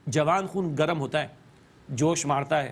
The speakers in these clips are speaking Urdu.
جوان خون گرم ہوتا ہے، جوش مارتا ہے،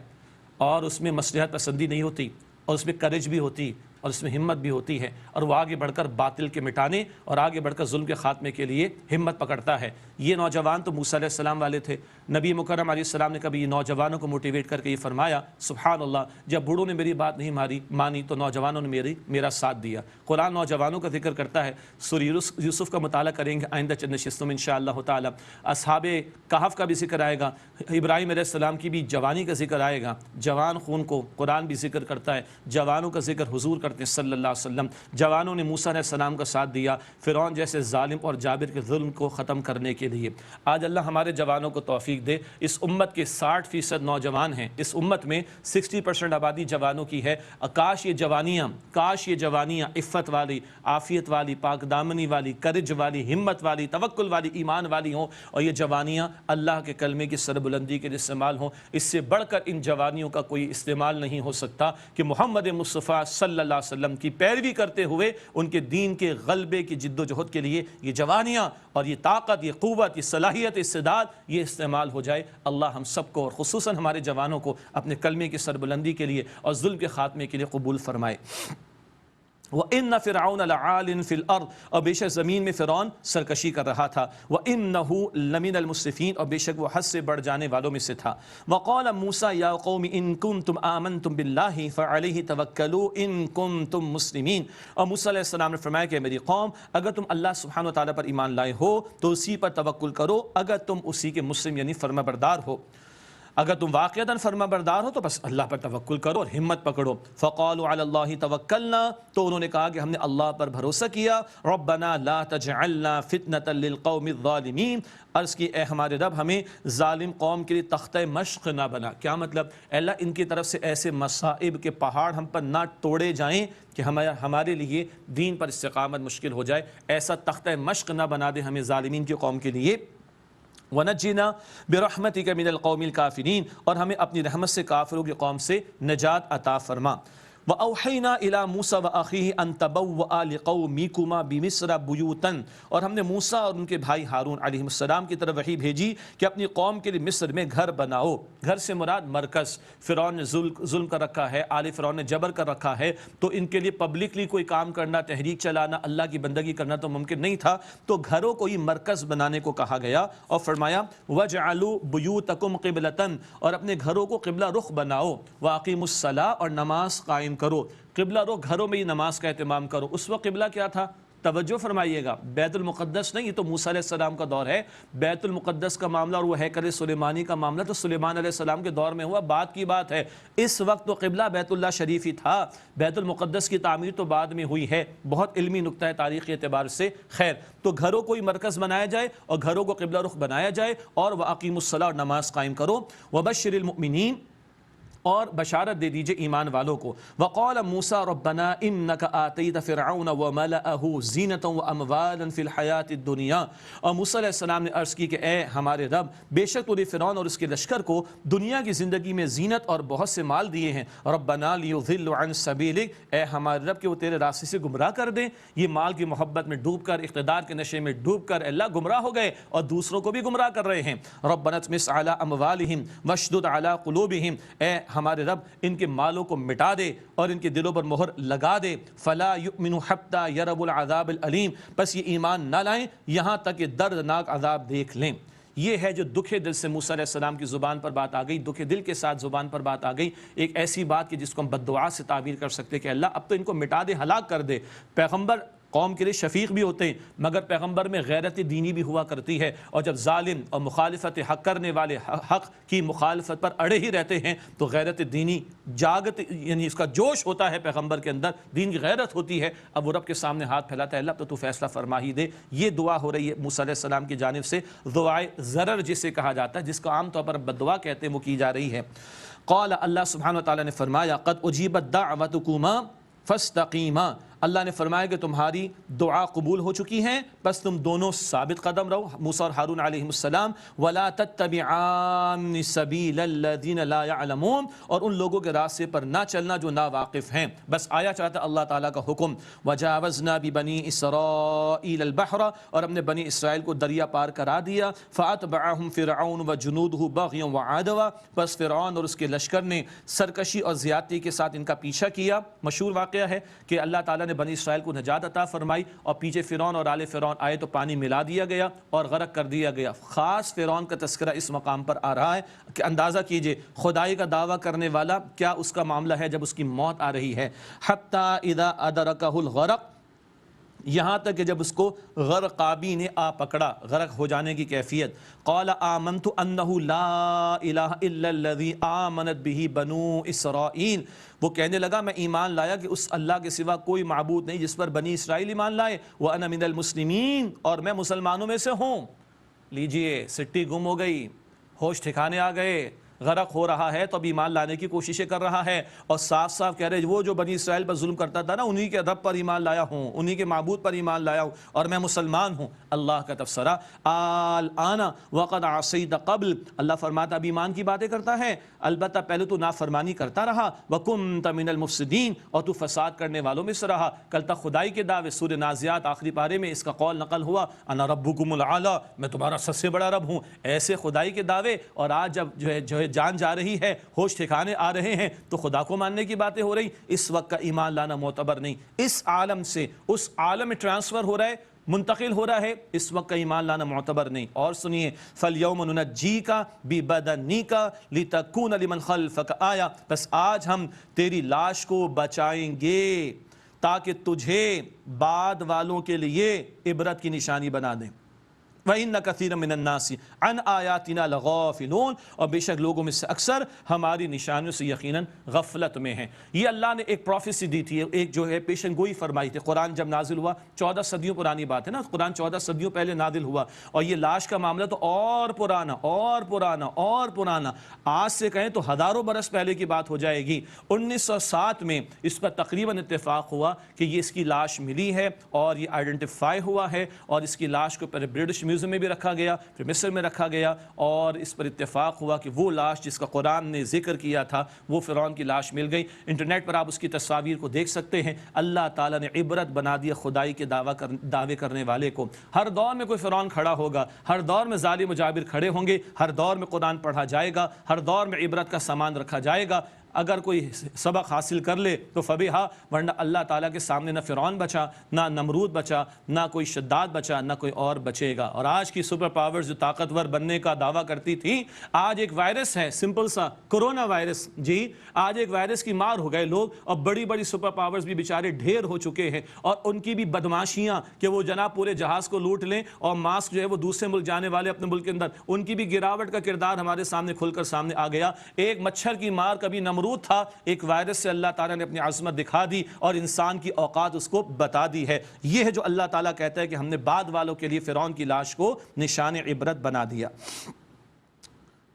اور اس میں مصلحت پسندی نہیں ہوتی، اور اس میں کرج بھی ہوتی، اور اس میں ہمت بھی ہوتی ہے، اور وہ آگے بڑھ کر باطل کے مٹانے اور آگے بڑھ کر ظلم کے خاتمے کے لیے ہمت پکڑتا ہے۔ یہ نوجوان تو موسیٰ علیہ السلام والے تھے۔ نبی مکرم علیہ السلام نے کبھی نوجوانوں کو موٹیویٹ کر کے یہ فرمایا، سبحان اللہ، جب بوڑھوں نے میری بات نہیں مانی تو نوجوانوں نے میرا ساتھ دیا۔ قرآن نوجوانوں کا ذکر کرتا ہے۔ سورہ یوسف کا مطالعہ کریں گے آئندہ چند نشستوں میں انشاءاللہ تعالی۔ اصحاب کہف کا بھی ذکر آئے گا، ابراہیم علیہ السلام کی بھی جوانی کا ذکر آئے گا۔ جوان خون کو قرآن بھی ذکر کرتا ہے، جوانوں کا ذکر حضور کرتے ہیں صلی اللہ علیہ وسلم۔ جوانوں نے موسیٰ علیہ السلام کا ساتھ دیا فرعون جیسے ظالم اور جابر کے ظلم کو ختم کرنے کے لیے۔ آج اللہ ہمارے جوانوں کو توفیق دے۔ اس امت کے 60% نوجوان ہیں، اس امت میں 60% آبادی جوانوں کی ہے۔ کاش یہ جوانیاں عفت والی، عافیت والی، پاک دامنی والی، کرج والی، ہمت والی، توکل والی، ایمان والی ہوں، اور یہ جوانیاں اللہ کے کلمے کی سربلندی کے لیے استعمال ہوں۔ اس سے بڑھ کر ان جوانیوں کا کوئی استعمال نہیں ہو سکتا کہ محمد مصطفیٰ صلی اللہ علیہ وسلم کی پیروی کرتے ہوئے ان کے دین کے غلبے کی جد و جہد کے لیے یہ جوانیاں اور یہ طاقت، یہ قوت، یہ صلاحیت، استعداد یہ استعمال ہو جائے۔ اللہ ہم سب کو اور خصوصاً ہمارے جوانوں کو اپنے کلمے کی سربلندی کے لیے اور ظلم کے خاتمے کے لیے قبول فرمائے۔ وَإِنَّ فِرْعَوْنَ لَعَالٍ فِي الْأَرْضِ، اور بے شک زمین میں فرعون سرکشی کر رہا تھا۔ وَإِنَّهُ لَمِنَ الْمُسْرِفِينَ، اور بے شک وہ حد سے بڑھ جانے والوں میں سے تھا۔ وَقَالَ مُوسَىٰ يَا قَوْمِ إِن كُنتُمْ آمَنتُم بِاللَّهِ فَعَلَيْهِ تَوَكَّلُوا إِن كُنتُم مُسْلِمِينَ، اور موسیٰ علیہ السلام نے فرمایا کہ میری قوم، اگر تم اللہ سبحانہ وتعالیٰ پر ایمان لائے ہو تو اسی پر توکل کرو، اگر تم اسی کے مسلم یعنی فرما بردار ہو۔ اگر تم واقعتاً فرما بردار ہو تو بس اللہ پر توکل کرو اور ہمت پکڑو۔ فَقَالُوا عَلَى اللَّهِ تَوَكَّلْنَا، تو انہوں نے کہا کہ ہم نے اللہ پر بھروسہ کیا۔ رَبَّنَا لَا تَجْعَلْنَا فِتْنَةً لِلْقَوْمِ الظَّالِمِينَ، عرض کی اے ہمارے رب ہمیں ظالم قوم کے لیے تختہ مشق نہ بنا۔ کیا مطلب؟ اے اللہ ان کی طرف سے ایسے مصائب کے پہاڑ ہم پر نہ توڑے جائیں کہ ہمارے لیے دین پر استقامت مشکل ہو جائے، ایسا تختہ مشق نہ بنا دے ہمیں ظالمین کی قوم کے لیے۔ وَنَجِّنَا بِرَحْمَتِكَ مِنَ الْقَوْمِ الْكَافِرِينَ، اور ہمیں اپنی رحمت سے کافروں کی قوم سے نجات عطا فرما۔ وَأَوْحَيْنَا إِلَى مُوسَىٰ وَأَخِيهِ أَن تَبَوَّآ لِقَوْمِكُمَا بِمِصْرَ بُيُوتًا، اور ہم نے موسیٰ اور ان کے بھائی ہارون علیہ السلام کی طرف وحی بھیجی کہ اپنی قوم کے لیے مصر میں گھر بناؤ۔ گھر سے مراد مرکز، فرعون نے ظلم کر رکھا ہے، آل فرعون نے جبر کر رکھا ہے، تو ان کے لیے پبلکلی کوئی کام کرنا، تحریک چلانا، اللہ کی بندگی کرنا تو ممکن نہیں تھا، تو گھروں کو ہی مرکز بنانے کو کہا گیا، اور فرمایا وَاجْعَلُوا بُيُوتَكُمْ قِبْلَةً، اور اپنے گھروں کو قبلہ رخ بناؤ، وَأَقِیمُوا الصَّلَاةَ، اور نماز قائم کرو۔ قبلہ رخ گھروں میں ہی نماز کا اہتمام کرو۔ اس وقت قبلہ کیا تھا؟ توجہ فرمائیے گا، بیت المقدس نہیں، یہ تو موسیٰ علیہ السلام کا دور ہے۔ بیت المقدس کا معاملہ اور وہ ہیکل سلیمانی کا معاملہ تو سلیمان علیہ السلام کے دور میں ہوا، بعد کی بات ہے۔ اس وقت تو قبلہ بیت اللہ شریف ہی تھا، بیت المقدس کی تعمیر تو بعد میں ہوئی ہے۔ بہت علمی نکتہ ہے تاریخی اعتبار سے۔ خیر، تو گھروں کو ہی مرکز بنایا جائے اور گھروں کو قبلہ رخ بنایا جائے، اور وَأَقِیمُوا الصَّلَاةَ، اور نماز قائم کرو۔ وَبَشِّرِ الْمُؤْمِنِينَ، اور بشارت دے دیجئے ایمان والوں کو۔ وَقَالَ مُوسَىٰ رَبَّنَا إِنَّكَ آتَيْتَ فِرْعَوْنَ وَمَلَأَهُ زِینَةً وَأَمْوَالًا فِي الْحَيَاةِ الدُّنْيَا، اور موسیٰ علیہ السلام نے عرض کی کہ اے ہمارے رب، بے شک تو نے فرعون اور اس کے لشکر کو دنیا کی زندگی میں زینت اور بہت سے مال دیے ہیں۔ رَبَّنَا لِيُضِلُّوا عَن سَبِيلِكَ، اے ہمارے رب کہ وہ تیرے راستے سے گمراہ کر دیں۔ یہ مال کی محبت میں ڈوب کر، اقتدار کے نشے میں ڈوب کر اللہ گمراہ ہو گئے اور دوسروں کو بھی گمراہ کر رہے ہیں۔ رَبَّنَا اطْمِسْ عَلَىٰ أَمْوَالِهِمْ وَاشْدُدْ عَلَىٰ قُلُوبِهِمْ، اے ہمارے رب ان کے مالوں کو مٹا دے اور ان کے دلوں پر مہر لگا دے۔ فلا یؤمنوا حتی یروا العذاب العلیم، پس یہ ایمان نہ لائیں یہاں تک کہ دردناک عذاب دیکھ لیں۔ یہ ہے جو دکھ دل سے موسیٰ علیہ السلام کی زبان پر بات آ گئی، دکھ دل کے ساتھ زبان پر بات آ گئی، ایک ایسی بات کہ جس کو ہم بد دعا سے تعبیر کر سکتے کہ اللہ اب تو ان کو مٹا دے، ہلاک کر دے۔ پیغمبر قوم کے لیے شفیق بھی ہوتے ہیں، مگر پیغمبر میں غیرت دینی بھی ہوا کرتی ہے، اور جب ظالم اور مخالفت حق کرنے والے حق کی مخالفت پر اڑے ہی رہتے ہیں تو غیرت دینی یعنی اس کا جوش ہوتا ہے پیغمبر کے اندر، دین کی غیرت ہوتی ہے۔ اب وہ رب کے سامنے ہاتھ پھیلاتا ہے، اللہ تو فیصلہ فرما ہی دے۔ یہ دعا ہو رہی ہے موسیٰ علیہ السلام کی جانب سے، دعائے ضرر جسے کہا جاتا ہے، جس کو عام طور پر بد دعا کہتے ہیں، وہ کی جا رہی ہے۔ قال، اللہ سبحانہ وتعالیٰ نے فرمایا قد اجیبت دعوتکما فاستقیما، اللہ نے فرمایا کہ تمہاری دعا قبول ہو چکی ہیں، بس تم دونوں ثابت قدم رہو، موسیٰ اور ہارون علیہ السلام، وَلَا تَتَّبِعَانِ سَبِيلَ الَّذِينَ لَا يَعْلَمُونَ، اور ان لوگوں کے راستے پر نہ چلنا جو ناواقف ہیں۔ بس آیا چاہتا اللہ تعالیٰ کا حکم، وَجَاوَزْنَا بِبَنِي إِسْرَائِيلَ الْبَحْرَ، اور ہم نے بنی اسرائیل کو دریا پار کرا دیا، فَأَتْبَعَهُمْ فِرْعَوْنُ وَجُنُودُهُ بَغْيًا وَعَدْوًا، بس فرعون اور اس کے لشکر نے سرکشی اور زیادتی کے ساتھ ان کا پیچھا کیا۔ مشہور واقعہ ہے کہ اللہ تعالیٰ نے بنی اسرائیل کو نجات عطا فرمائی اور پیچھے فرعون اور آل فرعون آئے تو پانی ملا دیا گیا اور غرق کر دیا گیا۔ خاص فرعون کا تذکرہ اس مقام پر آ رہا ہے کہ اندازہ کیجئے خدائی کا دعویٰ کرنے والا کیا اس کا معاملہ ہے جب اس کی موت آ رہی ہے۔ حَتَّى إِذَا أَدْرَكَهُ الْغَرَقُ، یہاں تک کہ جب اس کو غرقابی نے آ پکڑا، غرق ہو جانے کی کیفیت، قال آمنت انہ لا الہ الا الذی آمنت بہ بنو اسرائیل، وہ کہنے لگا میں ایمان لایا کہ اس اللہ کے سوا کوئی معبود نہیں جس پر بنی اسرائیل ایمان لائے، وانا من المسلمین، اور میں مسلمانوں میں سے ہوں۔ لیجئے سٹی گم ہو گئی، ہوش ٹھکانے آ گئے، غرق ہو رہا ہے تو اب ایمان لانے کی کوششیں کر رہا ہے، اور صاف صاف کہہ رہے وہ جو بنی اسرائیل پر ظلم کرتا تھا نا، انہی کے رب پر ایمان لایا ہوں، انہی کے معبود پر ایمان لایا ہوں، اور میں مسلمان ہوں۔ اللہ کا تبصرہ، الآن وقد عصیت قبل، اللہ فرماتا اب ایمان کی باتیں کرتا ہے، البتہ پہلے تو نافرمانی کرتا رہا، وکنت من المفسدین، اور تو فساد کرنے والوں میں سے رہا۔ کل تک خدائی کے دعوے، سورہ نازعات آخری پارے میں اس کا قول نقل ہوا، انا ربکم الاعلی، میں تمہارا سب سے بڑا رب ہوں، ایسے خدائی کے دعوے، اور آج جب جو ہے جان جا رہی ہے، ہوش ٹھکانے آ رہے ہیں تو خدا کو ماننے کی باتیں ہو رہی۔ اس وقت کا ایمان لانا معتبر نہیں، اس عالم سے اس عالم میں ٹرانسفر ہو رہا ہے، منتقل ہو رہا ہے، اس وقت کا ایمان لانا معتبر نہیں۔ اور سنیے، فَالْيَوْمَ نُنَجِّيكَ بِبَدَنِكَ لِتَكُونَ لِمَنْ خَلْفَكَ آیَةً، بس آج ہم تیری لاش کو بچائیں گے تاکہ تجھے بعد والوں کے لیے عبرت کی نشانی بنا دیں۔ وَإِنَّ كَثِيرًا مِنَ النَّاسِ عَنْ آيَاتِنَا لَغَافِلُونَ، اور بے شک لوگوں میں سے اکثر ہماری نشانیوں سے یقیناً غفلت میں ہیں۔ یہ اللہ نے ایک پروفیسی دی تھی، ایک جو ہے پیشن گوئی فرمائی تھی۔ قرآن جب نازل ہوا 14 صدیوں پرانی بات ہے نا، قرآن 14 صدیوں پہلے نازل ہوا، اور یہ لاش کا معاملہ تو اور پرانا اور پرانا اور پرانا، آج سے کہیں تو ہزاروں برس پہلے کی بات ہو جائے گی۔ 1907 میں اس پر تقریباً اتفاق ہوا کہ یہ اس کی لاش ملی ہے اور یہ آئیڈینٹیفائی ہوا ہے، اور اس کی لاش کو پہلے برٹش میوزیم میں بھی رکھا گیا، پھر مصر میں رکھا گیا، اور اس پر اتفاق ہوا کہ وہ لاش جس کا قرآن نے ذکر کیا تھا وہ فرعون کی لاش مل گئی۔ انٹرنیٹ پر آپ اس کی تصاویر کو دیکھ سکتے ہیں۔ اللہ تعالیٰ نے عبرت بنا دیا خدائی کے دعوے کرنے والے کو۔ ہر دور میں کوئی فرعون کھڑا ہوگا، ہر دور میں ظالم و جابر کھڑے ہوں گے، ہر دور میں قرآن پڑھا جائے گا، ہر دور میں عبرت کا سامان رکھا جائے گا۔ اگر کوئی سبق حاصل کر لے تو فبیہا، ورنہ اللہ تعالیٰ کے سامنے نہ فرعون بچا، نہ نمرود بچا، نہ کوئی شداد بچا، نہ کوئی اور بچے گا۔ اور آج کی سپر پاورز جو طاقتور بننے کا دعویٰ کرتی تھی، آج ایک وائرس ہے سمپل سا کرونا وائرس، جی آج ایک وائرس کی مار ہو گئے لوگ، اور بڑی بڑی سپر پاورز بھی بیچارے ڈھیر ہو چکے ہیں، اور ان کی بھی بدماشیاں کہ وہ جناب پورے جہاز کو لوٹ لیں، اور ماسک جو ہے وہ دوسرے ملک جانے والے اپنے ملک کے اندر، ان کی بھی گراوٹ کا کردار ہمارے سامنے کھل کر سامنے آ گیا۔ ایک مچھر کی مار کبھی نمرود تھا، ایک وائرس سے اللہ تعالیٰ نے اپنی عظمت دکھا دی اور انسان کی اوقات اس کو بتا دی ہے۔ یہ ہے جو اللہ تعالیٰ کہتا ہے کہ ہم نے بعد والوں کے لیے فرعون کی لاش کو نشان عبرت بنا دیا۔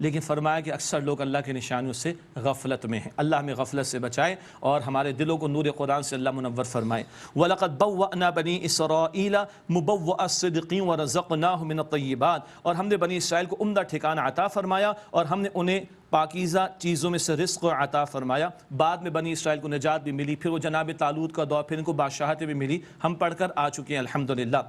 لیکن فرمایا کہ اکثر لوگ اللہ کے نشانیوں سے غفلت میں ہیں۔ اللہ ہمیں غفلت سے بچائے اور ہمارے دلوں کو نور قرآن سے اللہ منور فرمائے۔ وَلَقَدْ بَوَّأْنَا بَنِي إِسْرَائِيلَ مُبَوَّأَ الصِّدْقِ وَرَزَقْنَاهُمْ مِنَ الطَّيِّبَاتِ، اور ہم نے بنی اسرائیل کو عمدہ ٹھکانہ عطا فرمایا اور ہم نے انہیں پاکیزہ چیزوں میں سے رزق عطا فرمایا۔ بعد میں بنی اسرائیل کو نجات بھی ملی، پھر وہ جناب طالوت کا دور، پھر ان کو بادشاہتیں بھی ملی، ہم پڑھ کر آ چکے ہیں الحمدللہ۔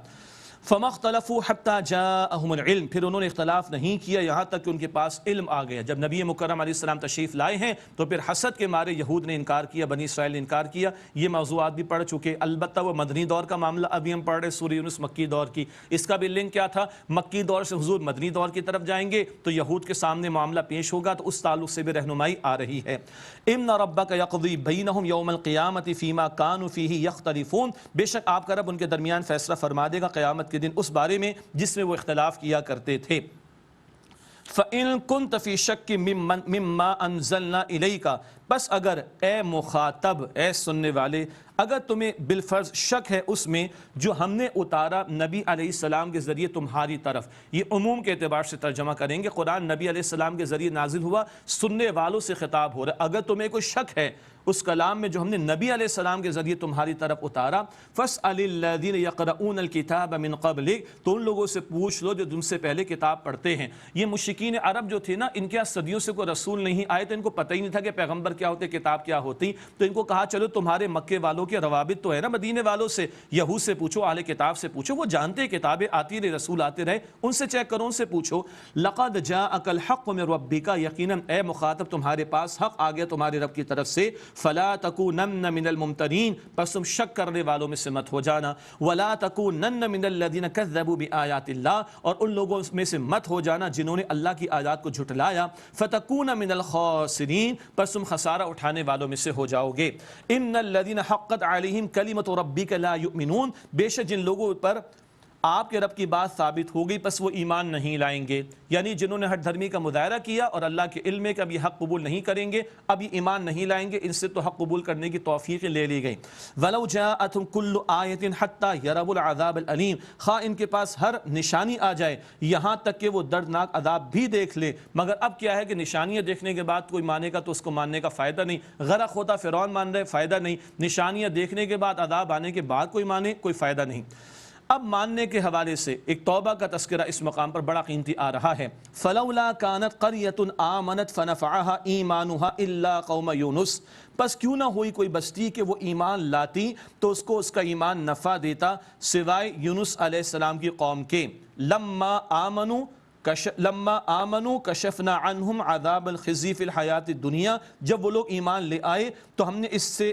فَمَا اخْتَلَفُوا حَتَّى جَاءَهُمُ الْعِلْمُ، پھر انہوں نے اختلاف نہیں کیا یہاں تک کہ ان کے پاس علم آ گیا۔ جب نبی مکرم علیہ السلام تشریف لائے ہیں تو پھر حسد کے مارے یہود نے انکار کیا، بنی اسرائیل نے انکار کیا۔ یہ موضوعات بھی پڑھ چکے، البتہ وہ مدنی دور کا معاملہ ابھی ہم پڑھ رہے، سورہ یونس مکی دور کی، اس کا بھی لنک کیا تھا؟ مکی دور سے حضور مدنی دور کی طرف جائیں گے تو یہود کے سامنے معاملہ پیش ہوگا، تو اس تعلق سے بھی رہنمائی آ رہی ہے۔ اِنَّ رَبَّكَ يَقْضِي بَيْنَهُمْ يَوْمَ الْقِيَامَةِ فِيمَا كَانُوا فِيهِ يَخْتَلِفُونَ، بے شک آپ کا رب ان کے درمیان فیصلہ فرما دے گا قیامت کے دن اس بارے میں جس میں وہ اختلاف کیا کرتے تھے۔ فَإِن كُنْتَ فِي شَكٍّ مِّمَّا أَنزَلْنَا إِلَيْكَ، بس اگر اے مخاطب، اے سننے والے، اگر تمہیں بالفرض شک ہے اس میں جو ہم نے اتارا نبی علیہ السلام کے ذریعے تمہاری طرف، یہ عموم کے اعتبار سے ترجمہ کریں گے، قرآن نبی علیہ السلام کے ذریعے نازل ہوا، سننے والوں سے خطاب ہو رہا ہے، اگر تمہیں کوئی شک ہے اس کلام میں جو ہم نے نبی علیہ السلام کے ذریعے تمہاری طرف اتارا، فَاسْأَلِ الَّذِينَ يَقْرَؤُونَ الْكِتَابَ مِنْ قَبْلِكَ، تو ان لوگوں سے پوچھ لو جو تم سے پہلے کتاب پڑھتے ہیں۔ یہ مشرکین عرب جو تھے نا، ان کے صدیوں سے کوئی رسول نہیں آئے تو ان کو پتہ ہی نہیں تھا کہ پیغمبر کیا ہوتے، کتاب کیا ہوتی، تو ان کو کہا چلو تمہارے مکے والوں کے روابط تو ہے نا مدینے والوں سے، یہود سے پوچھو، اہل کتاب سے پوچھو، وہ جانتے کتابیں آتی رہے، رسول آتے رہے، ان سے چیک کرو، ان سے پوچھو۔ لَقَدْ جَاءَكَ الْحَقُّ مِنْ رَبِّكَ، یقیناً اے مخاطب تمہارے پاس حق آ گیا تمہارے رب کی طرف سے، فَلَا تَكُونَنَّ مِنَ الْمُمْتَرِينَ، پس تم شک کرنے والوں میں سے مت ہو جانا، وَلَا تَكُونَنَّ مِنَ الَّذِينَ كَذَّبُوا بِآيَاتِ اللَّهِ، اور ان لوگوں میں سے مت ہو جانا جنہوں نے اللہ کی آیات کو جھٹلایا، فَتَكُونَ مِنَ الْخَاسِرِينَ، پس تم خسارہ اٹھانے والوں میں سے ہو جاؤ گے۔ إِنَّ الَّذِينَ حَقَّتْ عَلَيْهِمْ كَلِمَةُ رَبِّكَ لَا يُؤْمِنُونَ، بے شک جن لوگوں پر آپ کے رب کی بات ثابت ہو گئی پس وہ ایمان نہیں لائیں گے، یعنی جنہوں نے ہٹ دھرمی کا مظاہرہ کیا اور اللہ کے علم میں کہ اب یہ حق قبول نہیں کریں گے، اب یہ ایمان نہیں لائیں گے، ان سے تو حق قبول کرنے کی توفیق لے لی گئی۔ وَلَوْ جَاءَتْهُمْ كُلُّ آیَةٍ حَتَّى يَرَوُا الْعَذَابَ الْأَلِيمَ، خواہ ان کے پاس ہر نشانی آ جائے یہاں تک کہ وہ دردناک عذاب بھی دیکھ لے، مگر اب کیا ہے کہ نشانیاں دیکھنے کے بعد کوئی مانے گا تو اس کو ماننے کا فائدہ نہیں، غرق ہوتا فرعون مان رہے فائدہ نہیں، نشانیاں دیکھنے کے بعد عذاب آنے کے بعد کوئی مانے کوئی فائدہ نہیں۔ اب ماننے کے حوالے سے ایک توبہ کا تذکرہ اس مقام پر بڑا قیمتی آ رہا ہے۔ فَلَوْلَا كَانَتْ قَرْيَةٌ آمَنَتْ فَنَفَعَهَا إِيمَانُهَا إِلَّا قَوْمَ يُونُسَ، پس کیوں نہ ہوئی کوئی بستی کہ وہ ایمان لاتی تو اس کو اس کا ایمان نفع دیتا سوائے یونس علیہ السلام کی قوم کے۔ لَمَّا آمنوا کشفنا عنہم عذاب الخزی فی الحیات الدنیا، جب وہ لوگ ایمان لے آئے تو ہم نے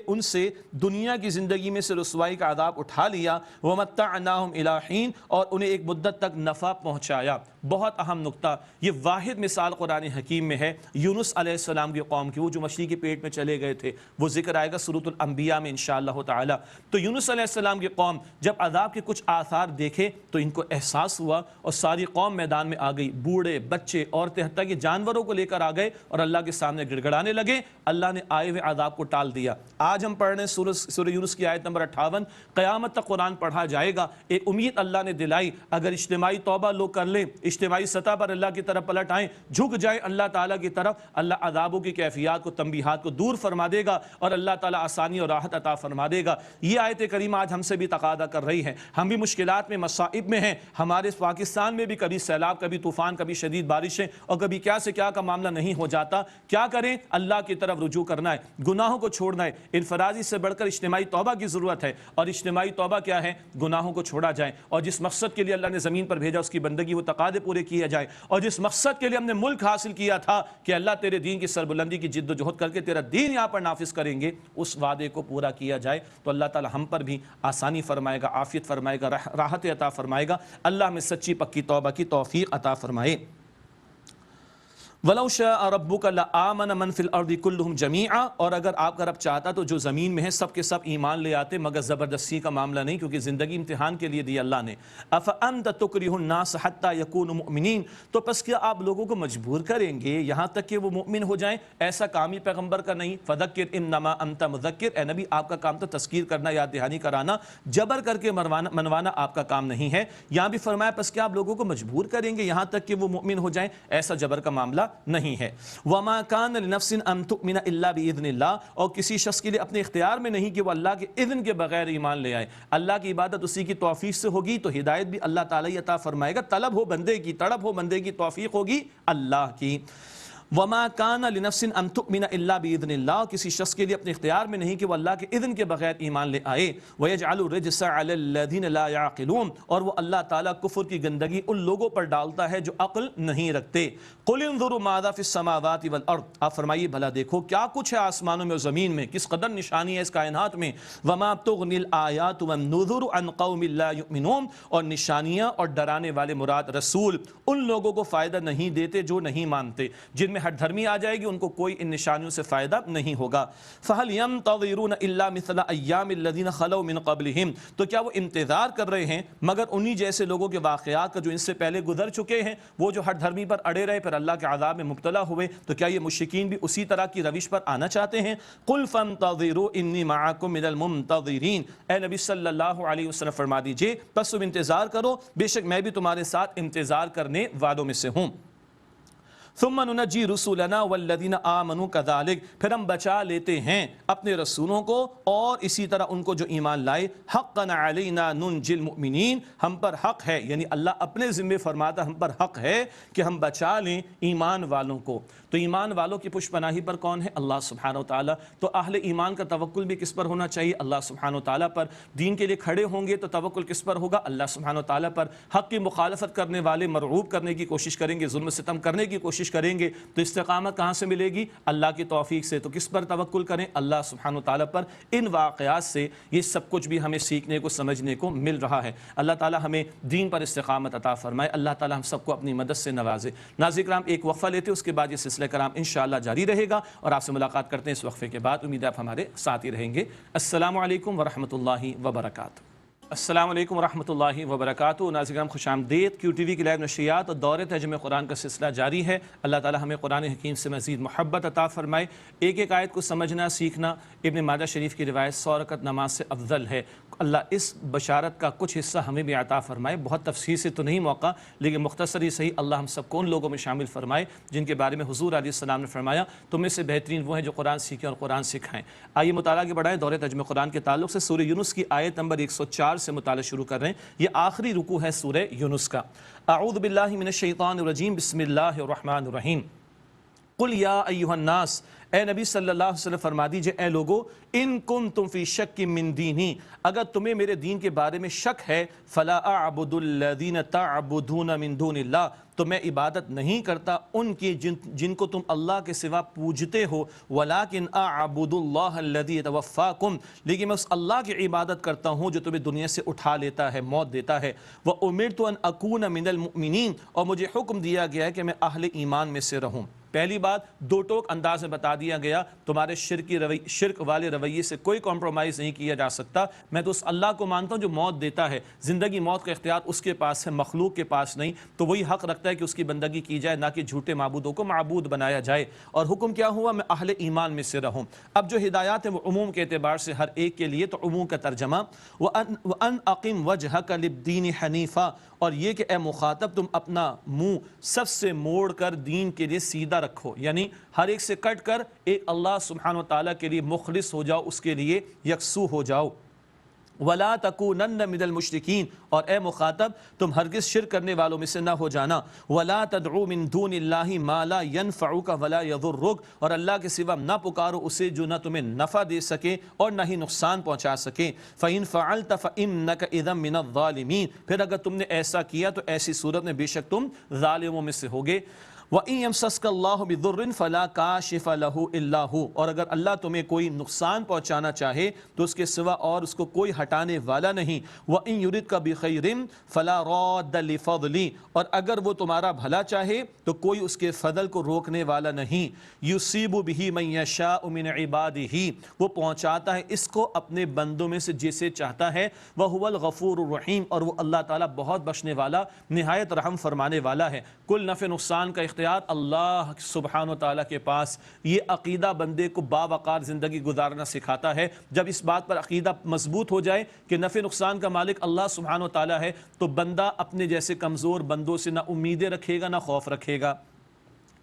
ان سے دنیا کی زندگی میں سے رسوائی کا عذاب اٹھا لیا، ومتعناہم الی حین، اور انہیں ایک مدت تک نفع پہنچایا۔ بہت اہم نقطہ، یہ واحد مثال قرآن حکیم میں ہے یونس علیہ السلام کی قوم کی، وہ جو مچھلی کے پیٹ میں چلے گئے تھے، وہ ذکر آئے گا سورۃ الانبیاء میں انشاءاللہ تعالی۔ تو یونس علیہ السلام کی قوم جب عذاب کے کچھ آثار دیکھے تو ان کو احساس ہوا اور ساری قوم میدان میں آ گئی، بوڑھے بچے عورتیں حتیٰ کہ جانوروں کو لے کر آ گئے اور اللہ کے سامنے گڑ گڑانے لگے، اللہ نے آئے ہوئے عذاب کو ٹال دیا۔ آج ہم پڑھ رہے ہیں سورہ یونس کی آیت نمبر 58، قیامت تک قرآن پڑھا جائے گا، ایک امید اللہ نے دلائی، اگر اجتماعی توبہ لوگ کر لیں، اجتماعی سطح پر اللہ کی طرف پلٹ آئیں، جھک جائیں اللہ تعالیٰ کی طرف، اللہ عذابوں کی کیفیات کو تنبیہات کو دور فرما دے گا اور اللہ تعالیٰ آسانی اور راحت عطا فرما دے گا۔ یہ آیت کریمہ آج ہم سے بھی تقاضا کر رہی ہے، ہم بھی مشکلات میں مصائب میں ہیں، ہمارے پاکستان میں بھی کبھی سیلاب، کبھی طوفان، کبھی شدید بارشیں اور کبھی کیا سے کیا کا معاملہ نہیں ہو جاتا، کیا کریں؟ اللہ کی طرف رجوع کرنا ہے، گناہوں کو چھوڑنا ہے، انفرادی سے بڑھ کر اجتماعی توبہ کی ضرورت ہے، اور اجتماعی توبہ کیا ہے؟ گناہوں کو چھوڑا جائے، اور جس مقصد کے لیے اللہ نے زمین پر بھیجا اس کی بندگی وہ تقاضے پورے کیے جائے، اور جس مقصد کے لیے ہم نے ملک حاصل کیا تھا کہ اللہ تیرے دین کی سربلندی کی جد و جہد کر کے تیرا دین یہاں پر نافذ کریں گے، اس وعدے کو پورا کیا جائے تو اللہ تعالی ہم پر بھی آسانی فرمائے گا، عافیت فرمائے گا، راحت عطا فرمائے گا۔ اللہ ہمیں سچی پکی توبہ کی توفیق عطا فرمائے۔ وَلَوْ شَاءَ رَبُّكَ لَآمَنَ مَنْ فِي الْأَرْضِ كُلُّهُمْ جَمِيعًا، اور اگر آپ کا رب چاہتا تو جو زمین میں ہے سب کے سب ایمان لے آتے، مگر زبردستی کا معاملہ نہیں، کیونکہ زندگی امتحان کے لیے دی اللہ نے۔ أَفَأَنْتَ تُكْرِهُ النَّاسَ حَتَّى يَكُونُوا مُؤْمِنِينَ، تو پس کیا آپ لوگوں کو مجبور کریں گے یہاں تک کہ وہ مؤمن ہو جائیں؟ ایسا کام ہی پیغمبر کا نہیں، فَذَكِّرْ إِنَّمَا أَنْتَ مُذَكِّرْ، اے نبی آپ کا کام تو تذکیر کرنا، یاد دہانی کرانا، جبر کر کے منوانا آپ کا کام نہیں ہے۔ یہاں بھی فرمایا پس کیا آپ لوگوں کو مجبور کریں گے یہاں تک کہ وہ مؤمن ہو جائیں؟ ایسا جبر کا معاملہ نہیں ہے۔ وَمَا كَانَ لِنَفْسٍ أَن تُؤْمِنَ إِلَّا بِإِذْنِ اللَّهِ، اور کسی شخص کے لیے اپنے اختیار میں نہیں کہ وہ اللہ کے اذن کے بغیر ایمان لے آئے، اللہ کی عبادت اسی کی توفیق سے ہوگی تو ہدایت بھی اللہ تعالیٰ عطا فرمائے گا، طلب ہو بندے کی، تڑپ ہو بندے کی، توفیق ہوگی اللہ کی۔ وَمَا كَانَ لِنَفْسٍ أَن تُؤْمِنَ إِلَّا بِإِذْنِ اللَّهِ، کسی شخص کے لیے اپنے اختیار میں نہیں کہ وہ اللہ کے اذن کے بغیر ایمان لے آئے۔ وَيَجْعَلُ الرِّجْسَ عَلَى الَّذِينَ لَا يَعْقِلُونَ، اور وہ اللہ تعالیٰ کفر کی گندگی ان لوگوں پر ڈالتا ہے جو عقل نہیں رکھتے۔ قُلِ انظُرُوا مَاذَا فِي السَّمَاوَاتِ وَالْأَرْضِ، آپ فرمائیے بھلا دیکھو کیا کچھ ہے آسمانوں میں اور زمین میں، کس قدر نشانی ہے اس کائنات میں۔ وَمَا تُغْنِي الْآيَاتُ وَالنُّذُرُ عَنْ قَوْمٍ لَا يُؤْمِنُونَ، اور نشانیاں اور ڈرانے والے مراد رسول ان لوگوں کو فائدہ نہیں دیتے جو نہیں مانتے، جن میں میں ہٹ دھرمی آ جائے گی، ان کو کوئی ان نشانیوں سے فائدہ نہیں ہوگا۔ فَهَلْ يَنْتَظِرُونَ إِلَّا مِثْلَ أَيَّامِ الَّذِينَ خَلَوْا مِنْ قَبْلِهِمْ، تو کیا وہ انتظار کر رہے ہیں مگر انہی جیسے لوگوں کے واقعات کا جو ان سے پہلے گزر چکے ہیں، وہ جو ہٹ دھرمی پر اڑے رہے پھر اللہ کے عذاب میں مبتلا ہوئے، تو کیا یہ مشرکین بھی اسی طرح کی روش پر آنا چاہتے ہیں؟ قُلْ فَانْتَظِرُوا إِنِّي مَعَكُمْ مِنَ الْمُنْتَظِرِينَ، اے نبی صلی اللہ علیہ وسلم فرما دیجئے پس تم انتظار کرو، بے شک میں بھی تمہارے ساتھ انتظار کرنے والوں میں سے ہوں۔ ثم ننجی رسولنا والذین آمنوا کذالک، پھر ہم بچا لیتے ہیں اپنے رسولوں کو اور اسی طرح ان کو جو ایمان لائے۔ حقا علینا ننجی المؤمنین، ہم پر حق ہے، یعنی اللہ اپنے ذمہ فرماتا ہم پر حق ہے کہ ہم بچا لیں ایمان والوں کو۔ تو ایمان والوں کی پشت پناہی پر کون ہے؟ اللہ سبحانہ وتعالی۔ تو اہل ایمان کا توکل بھی کس پر ہونا چاہیے؟ اللہ سبحانہ وتعالی پر۔ دین کے لیے کھڑے ہوں گے تو توکل کس پر ہوگا؟ اللہ سبحانہ وتعالی پر۔ حق کی مخالفت کرنے والے مرعوب کرنے کی کوشش کریں گے، ظلم ستم کرنے کی کوشش کریں گے، تو استقامت کہاں سے ملے گی؟ اللہ کی توفیق سے۔ تو کس پر توکل کریں؟ اللہ سبحانہ وتعالی پر۔ ان واقعات سے یہ سب کچھ بھی ہمیں سیکھنے کو سمجھنے کو مل رہا ہے۔ اللہ تعالی ہمیں دین پر استقامت عطا فرمائے، اللہ تعالی ہم سب کو اپنی مدد سے نوازے۔ ناظرین کرام ایک وقفہ لیتے، اس کے بعد یہ سلسلہ کرام انشاءاللہ جاری رہے گا اور آپ سے ملاقات کرتے ہیں اس وقفے کے بعد۔ امید ہے آپ ہمارے ساتھ ہی رہیں گے۔ السلام علیکم ورحمۃ اللہ وبرکاتہ۔ السلام علیکم ورحمۃ اللہ وبرکاتہ۔ ناظرین کرام خوش آمدید۔ کیو ٹی وی کی لائیو نشریات اور دور ترجمہ قرآن کا سلسلہ جاری ہے۔ اللہ تعالی ہمیں قرآن حکیم سے مزید محبت عطا فرمائے۔ ایک ایک آیت کو سمجھنا سیکھنا ابن ماجہ شریف کی روایت 100 رکعت نماز سے افضل ہے۔ اللہ اس بشارت کا کچھ حصہ ہمیں بھی عطا فرمائے۔ بہت تفصیل سے تو نہیں موقع، لیکن مختصر ہی صحیح اللہ ہم سب کو ان لوگوں میں شامل فرمائے جن کے بارے میں حضور علیہ السلام نے فرمایا تم میں سے بہترین وہ ہیں جو قرآن سیکھیں اور قرآن سکھائیں۔ آئیے مطالعہ کے بڑھائیں۔ دور ترجمہ قرآن کے تعلق سے سورہ یونس کی آیت نمبر 104 سے مطالعہ شروع کر رہے ہیں۔ یہ آخری رکوع ہے سورہ یونس کا۔ اعوذ باللہ من الشیطان الرجیم، بسم اللہ الرحمن الرحیم۔ قل یا ایھا الناس، اے نبی صلی اللہ علیہ وسلم فرما دیجئے اے لوگو، ان کنتم فی شک من دینی، اگر تمہیں میرے دین کے بارے میں شک ہے، فلا اعبد الذین تعبدون من دون اللہ، تو میں عبادت نہیں کرتا ان کی جن کو تم اللہ کے سوا پوجتے ہو، ولیکن اعبد اللہ الذی یتوفاکم، لیکن میں اس اللہ کی عبادت کرتا ہوں جو تمہیں دنیا سے اٹھا لیتا ہے، موت دیتا ہے۔ وامرت ان اکون من المؤمنین، اور مجھے حکم دیا گیا ہے کہ میں اہل ایمان میں سے رہوں۔ پہلی بات دو ٹوک انداز میں بتا دیا گیا تمہارے شرک والے رویے سے کوئی کمپرومائز نہیں کیا جا سکتا۔ میں تو اس اللہ کو مانتا ہوں جو موت دیتا ہے، زندگی موت کا اختیار اس کے پاس ہے، مخلوق کے پاس نہیں، تو وہی حق رکھتا ہے کہ اس کی بندگی کی جائے، نہ کہ جھوٹے معبودوں کو معبود بنایا جائے۔ اور حکم کیا ہوا؟ میں اہل ایمان میں سے رہوں۔ اب جو ہدایات ہیں وہ عموم کے اعتبار سے ہر ایک کے لیے، تو عموم کا ترجمہ وَأَنْ أَقِمْ وَجْهَكَ لِلدِّينِ حَنِيفًا، اور یہ کہ اے مخاطب تم اپنا منہ سب سے موڑ کر دین کے لیے سیدھا رکھو، یعنی ہر ایک سے کٹ کر ایک اللہ سبحانہ وتعالی کے لیے مخلص ہو جاؤ، اس کے لیے یکسو ہو جاؤ۔ وَلَا تَكُونَنَّ مِنَ الْمُشْرِكِينَ، اور اے مخاطب تم ہرگز شرک کرنے والوں میں سے نہ ہو جانا۔ وَلَا تَدْعُوا مِن دُونِ اللَّهِ مَا لَا يَنْفَعُكَ وَلَا يَضُرُّكَ، اور اللہ کے سوا نہ پکارو اسے جو نہ تمہیں نفع دے سکے اور نہ ہی نقصان پہنچا سکے۔ فَإِن فَعَلْتَ فَإِنَّكَ إِذًا مِنَ الظَّالِمِينَ، پھر اگر تم نے ایسا کیا تو ایسی صورت میں بے شک تم ظالموں میں سے ہوگے۔ وَإِن يَمْسَسْكَ اللَّهُ بِضُرٍّ فَلَا كَاشِفَ لَهُ إِلَّا هُوَ، اور اگر اللہ تمہیں کوئی نقصان پہنچانا چاہے تو اس کے سوا اور اس کو کوئی ہٹانے والا نہیں۔ وَإِن يُرِدْكَ بِخَيْرٍ فَلَا رَادَّ لِفَضْلِهِ، اور اگر وہ تمہارا بھلا چاہے تو کوئی اس کے فضل کو روکنے والا نہیں۔ يُصِيبُ بِهِ مَن يَشَاءُ مِنْ عِبَادِهِ، وہ پہنچاتا ہے اس کو اپنے بندوں میں سے جسے چاہتا ہے۔ وَهُوَ الْغَفُورُ الرَّحِيمُ، اور وہ اللہ تعالیٰ بہت بخشنے والا نہایت رحم فرمانے والا ہے۔ کل نفع نقصان کا اللہ سبحانہ وتعالی کے پاس، یہ عقیدہ بندے کو باوقار زندگی گزارنا سکھاتا ہے۔ جب اس بات پر عقیدہ مضبوط ہو جائے کہ نفع نقصان کا مالک اللہ سبحانہ وتعالی ہے، تو بندہ اپنے جیسے کمزور بندوں سے نہ امیدیں رکھے گا نہ خوف رکھے گا۔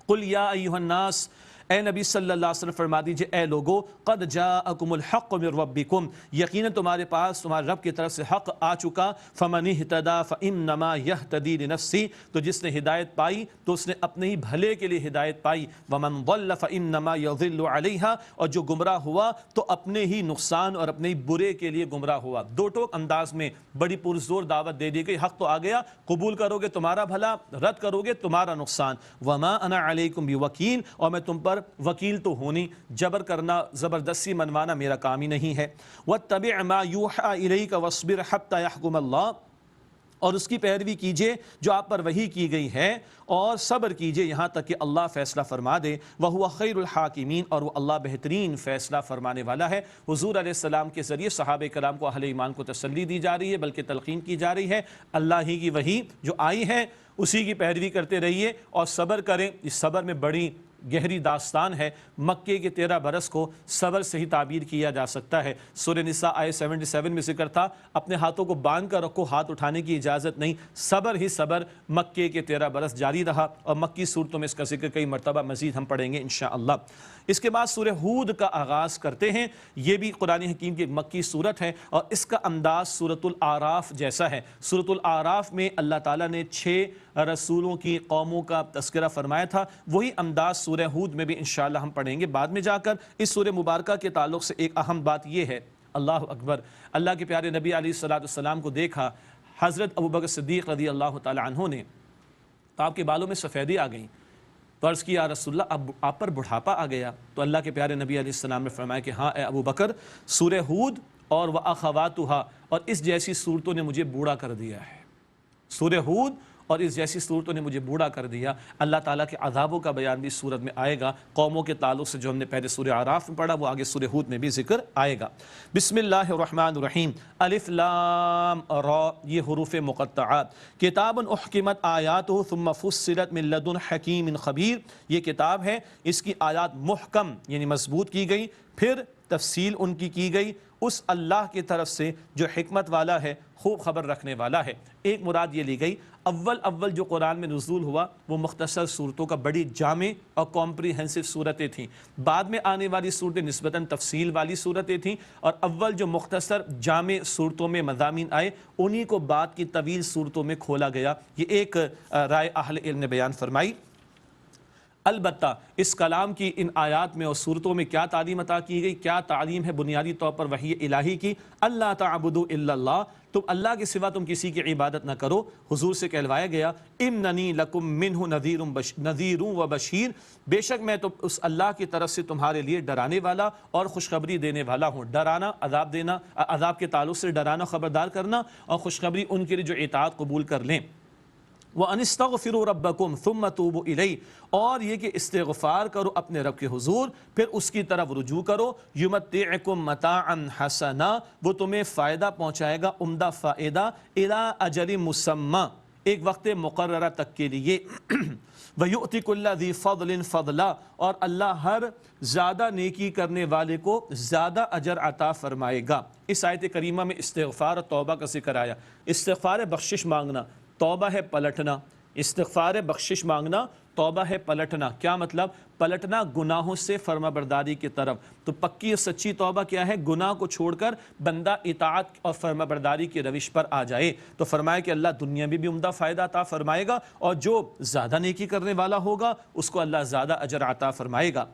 قل یا ایھا الناس، اے نبی صلی اللہ علیہ وسلم فرما دیجئے اے لوگو، قد جاءکم الحق من ربکم، یقیناً تمہارے پاس تمہارے رب کی طرف سے حق آ چکا۔ فمن اہتدی فانما یہتدی لنفسی، تو جس نے ہدایت پائی تو اس نے اپنے ہی بھلے کے لیے ہدایت پائی۔ ومن ضل فانما یضل علیہا، اور جو گمراہ ہوا تو اپنے ہی نقصان اور اپنے ہی برے کے لیے گمراہ ہوا۔ دو ٹوک انداز میں بڑی پرزور دعوت دے دی گئی، حق تو آ گیا، قبول کرو گے تمہارا بھلا، رد کرو گے تمہارا نقصان۔ وما انا علیکم بوکیل، اور میں تم پر وکیل تو ہونی، جبر کرنا زبردستی منوانا میرا کام ہی نہیں ہے۔ واتبع ما یوحى الیک واصبر حتى يحكم اللہ، اور اس کی پیروی کیجئے جو آپ پر وحی کی گئی ہے، اور صبر کیجئے یہاں تک کہ اللہ فیصلہ فرما دے، وَهُوَ خَيْرُ الْحَاكِمِينَ، اور وہ اللہ بہترین فیصلہ فرمانے والا ہے۔ حضور علیہ السلام کے ذریعے صحابہ کرام کو، اہل ایمان کو تسلی دی جا رہی ہے، بلکہ تلقین کی جا رہی ہے، اللہ ہی کی وحی جو آئی ہے اسی کی پیروی کرتے رہیے اور صبر کریں۔ اس صبر میں بڑی گہری داستان ہے۔ مکے کے 13 برس کو صبر سے ہی تعبیر کیا جا سکتا ہے۔ سورہ نساء آیت 77 میں ذکر تھا، اپنے ہاتھوں کو باندھ کر رکھو، ہاتھ اٹھانے کی اجازت نہیں۔ صبر ہی صبر مکے کے 13 برس جاری رہا، اور مکی صورتوں میں اس کا ذکر کئی مرتبہ مزید ہم پڑھیں گے انشاءاللہ۔ اس کے بعد سورہ ہود کا آغاز کرتے ہیں۔ یہ بھی قرآن حکیم کی ایک مکی صورت ہے، اور اس کا انداز سورۃ الاعراف جیسا ہے۔ سورۃ الاعراف میں اللہ تعالیٰ نے 6 رسولوں کی قوموں کا تذکرہ فرمایا تھا، وہی انداز سورہ ہود میں بھی انشاءاللہ ہم پڑھیں گے بعد میں جا کر۔ اس سورہ مبارکہ کے تعلق سے ایک اہم بات یہ ہے، اللہ اکبر، اللہ کے پیارے نبی علیہ السلام کو دیکھا حضرت ابوبکر صدیق رضی اللہ تعالی عنہ نے، تو آپ کے بالوں میں سفیدی آ گئی، تو عرض کیا رسول اللہ اب آپ پر بڑھاپا آ گیا؟ تو اللہ کے پیارے نبی علیہ السلام نے فرمایا کہ ہاں اے ابوبکر، سورہ ہود اور وَأَخَوَاتُهَا اور اس جیسی صورتوں نے مجھے بوڑھا کر دیا ہے۔ سورہ ہود اور اس جیسی صورتوں نے مجھے بوڑھا کر دیا۔ اللہ تعالیٰ کے عذابوں کا بیان بھی اس صورت میں آئے گا، قوموں کے تعلق سے جو ہم نے پہلے سورہ اعراف میں پڑھا وہ آگے سورہ ہود میں بھی ذکر آئے گا۔ بسم اللہ الرحمن الرحیم، الف لام را، یہ حروف مقطعات۔ کتاب احکمت آیاتہ ثم فصلت من لدن حکیم خبیر، یہ کتاب ہے، اس کی آیات محکم یعنی مضبوط کی گئی، پھر تفصیل ان کی گئی اس اللہ کی طرف سے جو حکمت والا ہے، خوب خبر رکھنے والا ہے۔ ایک مراد یہ لی گئی، اول جو قرآن میں نزول ہوا وہ مختصر صورتوں کا بڑی جامع اور کمپریہنسو صورتیں تھیں، بعد میں آنے والی صورتیں نسبتاً تفصیل والی صورتیں تھیں، اور اول جو مختصر جامع صورتوں میں مضامین آئے انہی کو بعد کی طویل صورتوں میں کھولا گیا۔ یہ ایک رائے اہل علم نے بیان فرمائی۔ البتہ اس کلام کی ان آیات میں اور صورتوں میں کیا تعلیم عطا کی گئی، کیا تعلیم ہے بنیادی طور پر وحی الہی کی، اللہ تعبدوا الا اللہ، تم اللہ کے سوا تم کسی کی عبادت نہ کرو۔ حضور سے کہلوایا گیا اننی لکم منہ نذیر و بشیر، بے شک میں تو اس اللہ کی طرف سے تمہارے لیے ڈرانے والا اور خوشخبری دینے والا ہوں۔ ڈرانا عذاب دینا، عذاب کے تعلق سے ڈرانا، خبردار کرنا، اور خوشخبری ان کے لیے جو اطاعت قبول کر لیں۔ وَأَنِ اسْتَغْفِرُوا رَبَّكُمْ ثُمَّ تُوبُوا إِلَيْهِ، اور یہ کہ استغفار کرو اپنے رب کے حضور، پھر اس کی طرف رجوع کرو۔ يُمَتِّعْكُمْ مَتَاعًا حَسَنًا، وہ تمہیں فائدہ پہنچائے گا، عمدہ فائدہ، إِلَىٰ أَجَلٍ مُّسَمًّى، ایک وقت مقررہ تک کے لیے۔ وَيُؤْتِ كُلَّ ذِي فَضْلٍ فَضْلًا، اور اللہ ہر زیادہ نیکی کرنے والے کو زیادہ اجر عطا فرمائے گا۔ اس آیت کریمہ میں استغفار اور توبہ کا ذکر آیا۔ استغفار بخشش مانگنا، توبہ ہے پلٹنا۔ استغفار بخشش مانگنا، توبہ ہے پلٹنا۔ کیا مطلب؟ پلٹنا گناہوں سے فرما برداری کی طرف۔ تو پکی اور سچی توبہ کیا ہے؟ گناہ کو چھوڑ کر بندہ اطاعت اور فرما برداری کی روش پر آ جائے۔ تو فرمایا کہ اللہ دنیا میں بھی عمدہ فائدہ عطا فرمائے گا، اور جو زیادہ نیکی کرنے والا ہوگا اس کو اللہ زیادہ اجر عطا فرمائے گا۔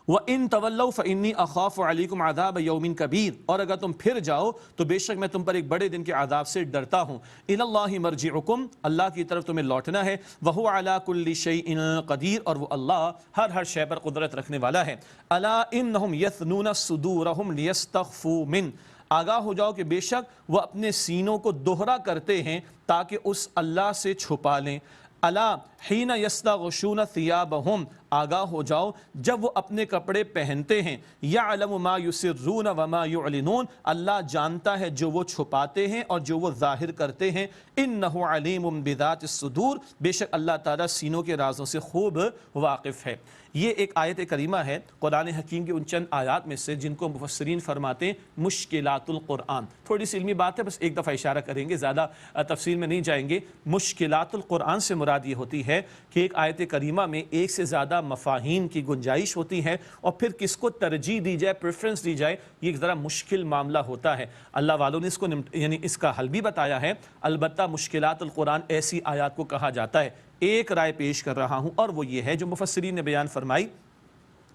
وَإِن تَوَلَّوْا فَإِنِّي أَخَافُ عَلَيْكُمْ عَذَابَ يَوْمٍ كَبِيرٍ، اور اگر تم پھر جاؤ تو بے شک میں تم پر ایک بڑے دن کے عذاب سے ڈرتا ہوں۔ إِلَى اللَّهِ مَرْجِعُكُمْ، اللہ کی طرف تمہیں لوٹنا ہے۔ وَهُوَ عَلَى كُلِّ شَيْءٍ قَدِيرٌ، اور وہ اللہ ہر شے پر قدرت رکھنے والا ہے۔ أَلَا إِنَّهُمْ يَثْنُونَ صُدُورَهُمْ لِيَسْتَخْفُوا مِنْهُ، آگاہ ہو جاؤ کہ بے شک وہ اپنے سینوں کو دوہرا کرتے ہیں تاکہ اس اللہ سے چھپا لیں۔ الا حین یستغشون ثیابہم، آگاہ ہو جاؤ جب وہ اپنے کپڑے پہنتے ہیں۔ یعلم ما یسرون وما یعلنون، اللہ جانتا ہے جو وہ چھپاتے ہیں اور جو وہ ظاہر کرتے ہیں۔ انہ علیم بذات الصدور، بے شک اللہ تعالیٰ سینوں کے رازوں سے خوب واقف ہے۔ یہ ایک آیت کریمہ ہے قرآن حکیم کی ان چند آیات میں سے جن کو مفسرین فرماتے ہیں مشکلات القرآن۔ تھوڑی سی علمی بات ہے، بس ایک دفعہ اشارہ کریں گے، زیادہ تفصیل میں نہیں جائیں گے۔ مشکلات القرآن سے مراد یہ ہوتی ہے کہ ایک آیت کریمہ میں ایک سے زیادہ مفاہیم کی گنجائش ہوتی ہے، اور پھر کس کو ترجیح دی جائے، پریفرنس دی جائے، یہ ایک ذرا مشکل معاملہ ہوتا ہے۔ اللہ والوں نے اس کو یعنی اس کا حل بھی بتایا ہے۔ البتہ مشکلات القرآن ایسی آیات کو کہا جاتا ہے۔ ایک رائے پیش کر رہا ہوں، اور وہ یہ ہے جو مفسرین نے بیان فرمائی،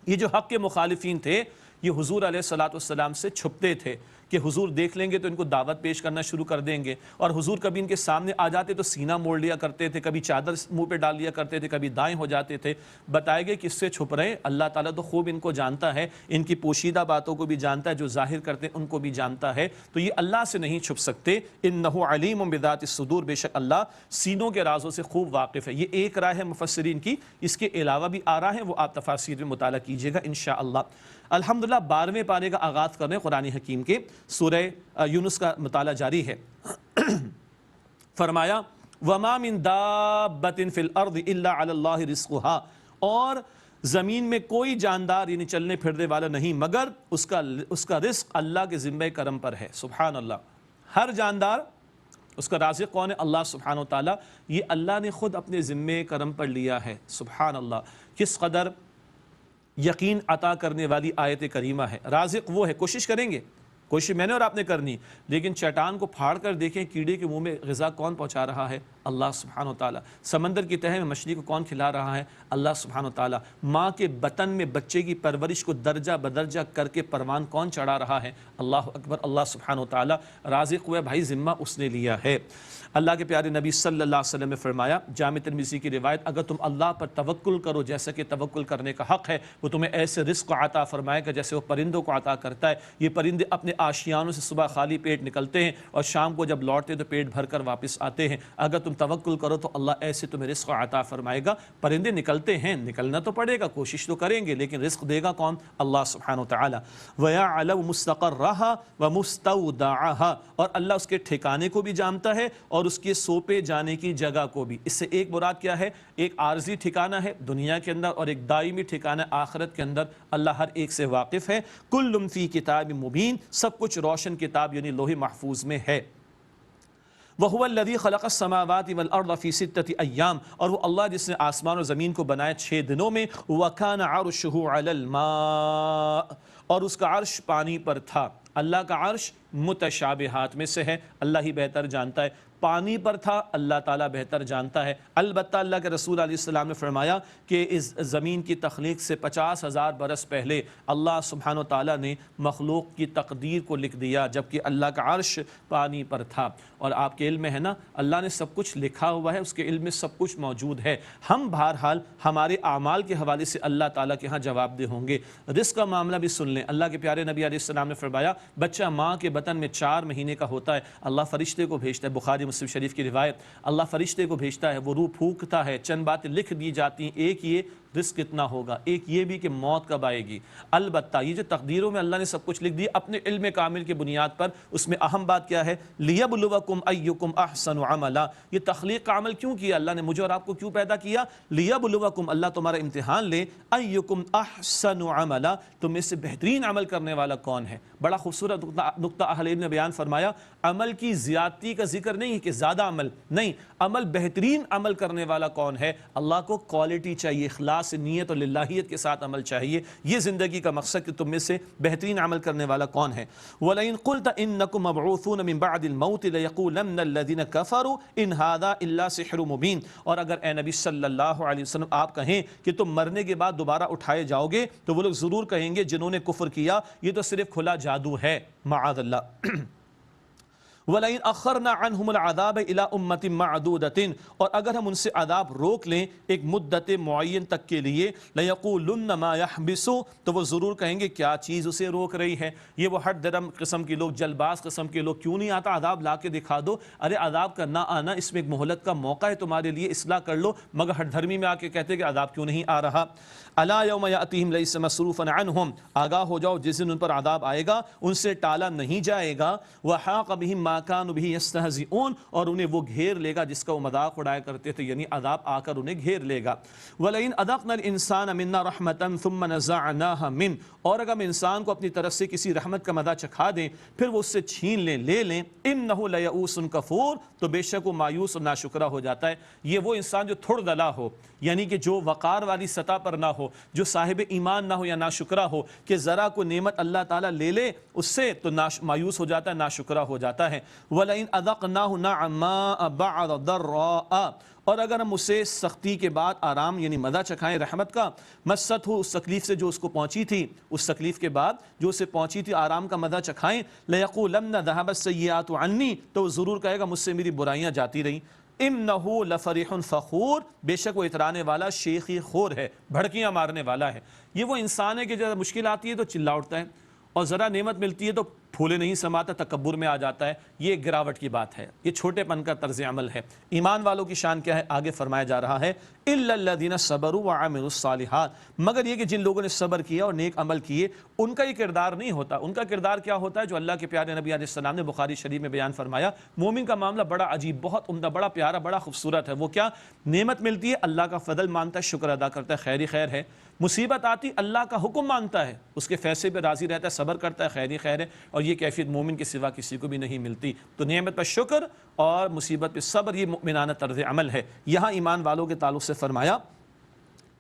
یہ جو حق کے مخالفین تھے یہ حضور علیہ الصلوۃ والسلام سے چھپتے تھے، کہ حضور دیکھ لیں گے تو ان کو دعوت پیش کرنا شروع کر دیں گے، اور حضور کبھی ان کے سامنے آ جاتے تو سینہ موڑ لیا کرتے تھے، کبھی چادر منہ پہ ڈال لیا کرتے تھے، کبھی دائیں ہو جاتے تھے۔ بتائے گئے کس سے چھپ رہے ہیں؟ اللہ تعالیٰ تو خوب ان کو جانتا ہے، ان کی پوشیدہ باتوں کو بھی جانتا ہے، جو ظاہر کرتے ہیں ان کو بھی جانتا ہے، تو یہ اللہ سے نہیں چھپ سکتے۔ انہ علیم بذات الصدور، بے شک اللہ سینوں کے رازوں سے خوب واقف ہے۔ یہ ایک رائے ہے مفسرین کی، اس کے علاوہ بھی آراء ہیں، وہ آپ تفاسیر میں مطالعہ کیجئے گا انشاءاللہ۔ الحمدللہ 12ویں پارے کا آغاز کر رہے ہیں قرآن حکیم کے، سورہ یونس کا مطالعہ جاری ہے۔ فرمایا وَمَا مِن دَابَّةٍ فِي الْأَرْضِ إِلَّا عَلَى اللَّهِ رِزْقُهَا، اور زمین میں کوئی جاندار یعنی چلنے پھرنے والا نہیں مگر اس کا رزق اللہ کے ذمہ کرم پر ہے۔ سبحان اللہ، ہر جاندار اس کا رازق کون ہے؟ اللہ سبحانہ وتعالی، یہ اللہ نے خود اپنے ذمہ کرم پر لیا ہے۔ سبحان اللہ، کس قدر یقین عطا کرنے والی آیت کریمہ ہے۔ رازق وہ ہے، کوشش کریں گے، کوشش میں نے اور آپ نے کرنی، لیکن چٹان کو پھاڑ کر دیکھیں کیڑے کے منہ میں غذا کون پہنچا رہا ہے؟ اللہ سبحانہ وتعالی۔ سمندر کی تہہ میں مچھلی کو کون کھلا رہا ہے؟ اللہ سبحانہ وتعالی۔ ماں کے بطن میں بچے کی پرورش کو درجہ بدرجہ کر کے پروان کون چڑھا رہا ہے؟ اللہ اکبر، اللہ سبحانہ وتعالی رازق ہوا ہے بھائی، ذمہ اس نے لیا ہے۔ اللہ کے پیارے نبی صلی اللہ علیہ وسلم نے فرمایا، جامع ترمذی کی روایت، اگر تم اللہ پر توکل کرو جیسا کہ توکل کرنے کا حق ہے، وہ تمہیں ایسے رزق عطا فرمائے گا جیسے وہ پرندوں کو عطا کرتا ہے۔ یہ پرندے اپنے آشیانوں سے صبح خالی پیٹ نکلتے ہیں اور شام کو جب لوٹتے ہیں تو پیٹ بھر کر واپس آتے ہیں۔ اگر تم توکل کرو تو اللہ ایسے تمہیں رزق عطا فرمائے گا۔ پرندے نکلتے ہیں، نکلنا تو پڑے گا، کوشش تو کریں گے، لیکن رزق دے گا کون؟ اللہ سبحانہ وتعالی۔ وَيَعْلَمُ مُسْتَقَرَّهَا وَمُسْتَوْدَعَهَا، اور اللہ اس کے ٹھکانے کو بھی جانتا ہے اور اس کے سوپے جانے کی جگہ کو بھی۔ اس سے ایک مراد کیا ہے؟ ایک عارضی ٹھکانہ ہے دنیا کے اندر اور ایک دائمی ٹھکانہ آخرت کے اندر، اللہ ہر ایک سے واقف ہے۔ کل فی کتاب مبین، سب کچھ روشن کتاب یعنی لوح محفوظ میں ہے۔ وَهُوَ الَّذِي خَلَقَ السَّمَاوَاتِ وَالْأَرْضَ فِي سِتَّةِ أَيَّامٍ، اور وہ اللہ جس نے آسمان اور زمین کو بنایا 6 دنوں میں۔ وَكَانَ عَرْشُهُ عَلَى الْمَاءِ، اور اس کا عرش پانی پر تھا۔ اللہ کا عرش متشابہات میں سے ہے، اللہ ہی بہتر جانتا ہے۔ پانی پر تھا، اللہ تعالیٰ بہتر جانتا ہے۔ البتہ اللہ کے رسول علیہ السلام نے فرمایا کہ اس زمین کی تخلیق سے 50,000 برس پہلے اللہ سبحانہ وتعالیٰ نے مخلوق کی تقدیر کو لکھ دیا، جبکہ اللہ کا عرش پانی پر تھا۔ اور آپ کے علم میں ہے نا، اللہ نے سب کچھ لکھا ہوا ہے، اس کے علم میں سب کچھ موجود ہے۔ ہم بہرحال ہمارے اعمال کے حوالے سے اللہ تعالیٰ کے ہاں جواب دہ ہوں گے۔ رزق کا معاملہ بھی سن لیں، اللہ کے پیارے نبی علیہ السلام نے فرمایا، بچہ ماں کے بطن میں 4 مہینے کا ہوتا ہے، اللہ فرشتے کو بھیجتا ہے، بخاری مسلم شریف کی روایت، اللہ فرشتے کو بھیجتا ہے، وہ روح پھونکتا ہے، چند باتیں لکھ دی جاتی ہیں، ایک یہ رزق کتنا ہوگا، ایک یہ بھی کہ موت کب آئے گی۔ البتہ یہ جو تقدیروں میں اللہ نے سب کچھ لکھ دیا اپنے علم کامل کی بنیاد پر، اس میں اہم بات کیا ہے؟ لیبلوکم ایکم احسن عملا، یہ تخلیق کا عمل کیوں کیا؟ اللہ نے مجھے اور آپ کو کیوں پیدا کیا؟ لیبلوکم، اللہ تمہارا امتحان لے، ایکم احسن عملا، تم میں سے بہترین عمل کرنے والا کون ہے۔ بڑا خوبصورت نقطہ اہل علم نے بیان فرمایا، عمل کی زیادتی کا ذکر نہیں ہے کہ زیادہ عمل نہیں، عمل بہترین عمل کرنے والا کون ہے؟ اللہ کو کوالٹی چاہیے، اخلاص، نیت اور للہیت کے ساتھ عمل چاہیے، یہ زندگی کا مقصد کہ تم میں سے بہترین عمل کرنے والا کون ہے۔ وَلَئِن قُلْتَ إِنَّكُمْ مَبْعُوثُونَ مِن بَعْدِ الْمَوْتِ لَيَقُولَنَّ الَّذِينَ كَفَرُوا إِنْ هَذَا إِلَّا سِحْرٌ مُبِينٌ، اور اگر اے نبی صلی اللہ علیہ وسلم آپ کہیں کہ تم مرنے کے بعد دوبارہ اٹھائے جاؤ گے، تو وہ لوگ ضرور کہیں گے جنہوں نے کفر کیا، یہ تو صرف کھلا جادو ہے، معاذ اللہ۔ وَلَئِنْ أَخَّرْنَا عَنْهُمُ الْعَذَابَ إِلَىٰ أُمَّةٍ مَّعْدُودَةٍ، اور اگر ہم ان سے عذاب روک لیں ایک مدت معین تک کے لیے، لَيَقُولُنَّ مَا يَحْبِسُ، تو وہ ضرور کہیں گے کیا چیز اسے روک رہی ہے۔ یہ وہ ہٹ درم قسم کے لوگ، جل باز قسم کے لوگ، کیوں نہیں آتا عذاب لا کے دکھا دو، ارے عذاب کا نہ آنا اس میں ایک مہلت کا موقع ہے تمہارے لیے، اصلاح کر لو، مگر ہٹ دھرمی میں آ کے کہتے کہ عذاب کیوں نہیں آ رہا۔ الا یوم یاتیہم لیس مصروفا عنہم، آگاہ ہو جاؤ جس دن ان پر عذاب آئے گا ان سے ٹالا نہیں جائے گا۔ وحاق بہم ما کانوا بہ یستہزئون، اور انہیں وہ گھیر لے گا جس کا وہ مذاق اڑایا کرتے تھے، یعنی عذاب آ کر انہیں گھیر لے گا۔ ولئن اذقنا الانسان منا رحمتا ثم نزعناها من، اور اگر ہم انسان کو اپنی طرف سے کسی رحمت کا مزہ چکھا دیں پھر وہ اس سے چھین لیں، لے لیں، انہ لیئوس کفور، تو بے شک وہ مایوس اور ناشکرا ہو جاتا ہے۔ یہ وہ انسان جو تھڑ دلا ہو، یعنی کہ جو وقار والی سطح پر نہ ہو، جو صاحب ایمان نہ ہو یا ناشکرا ہو، کہ ذرا کو نعمت اللہ تعالیٰ لے لے اس سے تو مایوس ہو جاتا ہے، ناشکرا ہو جاتا ہے۔ وَلَئِنْ أَذَقْنَاهُ نَعْمَاءَ بَعْدَ ضَرَّاءَ، اور اگر ہم اسے سختی کے بعد آرام یعنی مزہ چکھائیں رحمت کا، مست ہو اس تکلیف سے جو اس کو پہنچی تھی، اس تکلیف کے بعد جو اسے پہنچی تھی آرام کا مزہ چکھائیں، لَيَقُولَنَّ ذَهَبَ السَّيِّئَاتُ عَنِّي، تو وہ ضرور کہے گا مجھ سے میری برائیاں جاتی رہیں۔ اِنَّهُ لَفَرِحٌ فَخُورٌ، بے شک وہ اترانے والا شیخی خور ہے، بھڑکیاں مارنے والا ہے۔ یہ وہ انسان ہے کہ جب مشکل آتی ہے تو چلا اٹھتا ہے، اور ذرا نعمت ملتی ہے تو پھولے نہیں سماتا، تکبر میں آ جاتا ہے۔ یہ گراوٹ کی بات ہے، یہ چھوٹے پن کا طرز عمل ہے۔ ایمان والوں کی شان کیا ہے؟ آگے فرمایا جا رہا ہے إِلَّا الَّذِينَ صَبَرُوا وَعَمِلُوا الصَّالِحَاتِ، مگر یہ کہ جن لوگوں نے صبر کیا اور نیک عمل کیے، ان کا یہ کردار نہیں ہوتا۔ ان کا کردار کیا ہوتا ہے؟ جو اللہ کے پیارے نبی علیہ السلام نے بخاری شریف میں بیان فرمایا، مومن کا معاملہ بڑا عجیب، بہت عمدہ، بڑا پیارا، بڑا خوبصورت ہے۔ وہ کیا؟ نعمت ملتی ہے اللہ کا فضل مانتا ہے، شکر ادا کرتا ہے، خیر ہی خیر ہے۔ مصیبت آتی اللہ کا حکم مانتا ہے، اس کے فیصلے پہ راضی رہتا ہے، صبر کرتا ہے، خیر ہی خیر ہے۔ اور یہ کیفیت مومن کے سوا کسی کو بھی نہیں ملتی۔ تو نعمت پر شکر اور مصیبت پہ صبر، یہ مؤمنانہ طرز عمل ہے۔ یہاں ایمان والوں کے تعلق سے فرمایا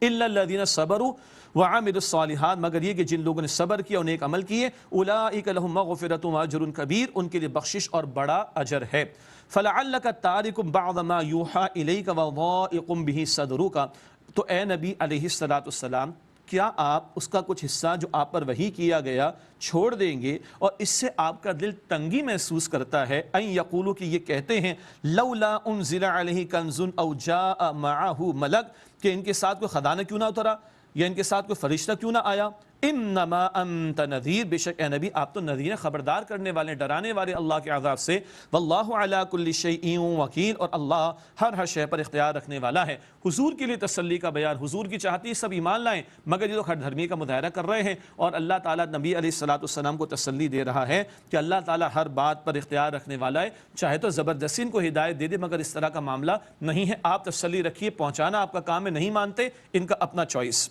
إِلَّا الَّذِينَ صَبَرُوا وَعَمِلُوا الصَّالِحَاتِ، مگر یہ کہ جن لوگوں نے صبر کیا اور نیک عمل کیے، أُولَٰئِكَ لَهُم مَغْفِرَةٌ وَأَجْرٌ كَبِيرٌ، ان کے لیے بخشش اور بڑا اجر ہے۔ فَلَعَلَّكَ تَارِكٌ بَعْضَ مَا يُوحَىٰ إِلَيْكَ وَضَائِقٌ بِهِ صَدْرُكَ، تو اے نبی علیہ السلام، کیا آپ اس کا کچھ حصہ جو آپ پر وحی کیا گیا چھوڑ دیں گے اور اس سے آپ کا دل تنگی محسوس کرتا ہے؟ ان یقولوا، کہ یہ کہتے ہیں، لولا انزل علیہ کنز او جاء معہ ملک، کہ ان کے ساتھ کوئی خزانہ کیوں نہ اترا یا ان کے ساتھ کوئی فرشتہ کیوں نہ آیا؟ انما انت نذیر، بے شک اے نبی آپ تو نذیر ہیں، خبردار کرنے والے، ڈرانے والے اللہ کے عذاب سے۔ واللہ علی کل شیء وکیل، اور اللہ ہر شے پر اختیار رکھنے والا ہے۔ حضور کے لیے تسلی کا بیان، حضور کی چاہتی سب ایمان لائیں، مگر یہ لوگ ہر دھرمی کا مظاہرہ کر رہے ہیں، اور اللہ تعالیٰ نبی علیہ السلام کو تسلی دے رہا ہے کہ اللہ تعالیٰ ہر بات پر اختیار رکھنے والا ہے، چاہے تو زبردستی ان کو ہدایت دے دے، مگر اس طرح کا معاملہ نہیں ہے۔ آپ تسلی رکھیے، پہنچانا آپ کا کام ہے، نہیں مانتے ان کا اپنا چوائس۔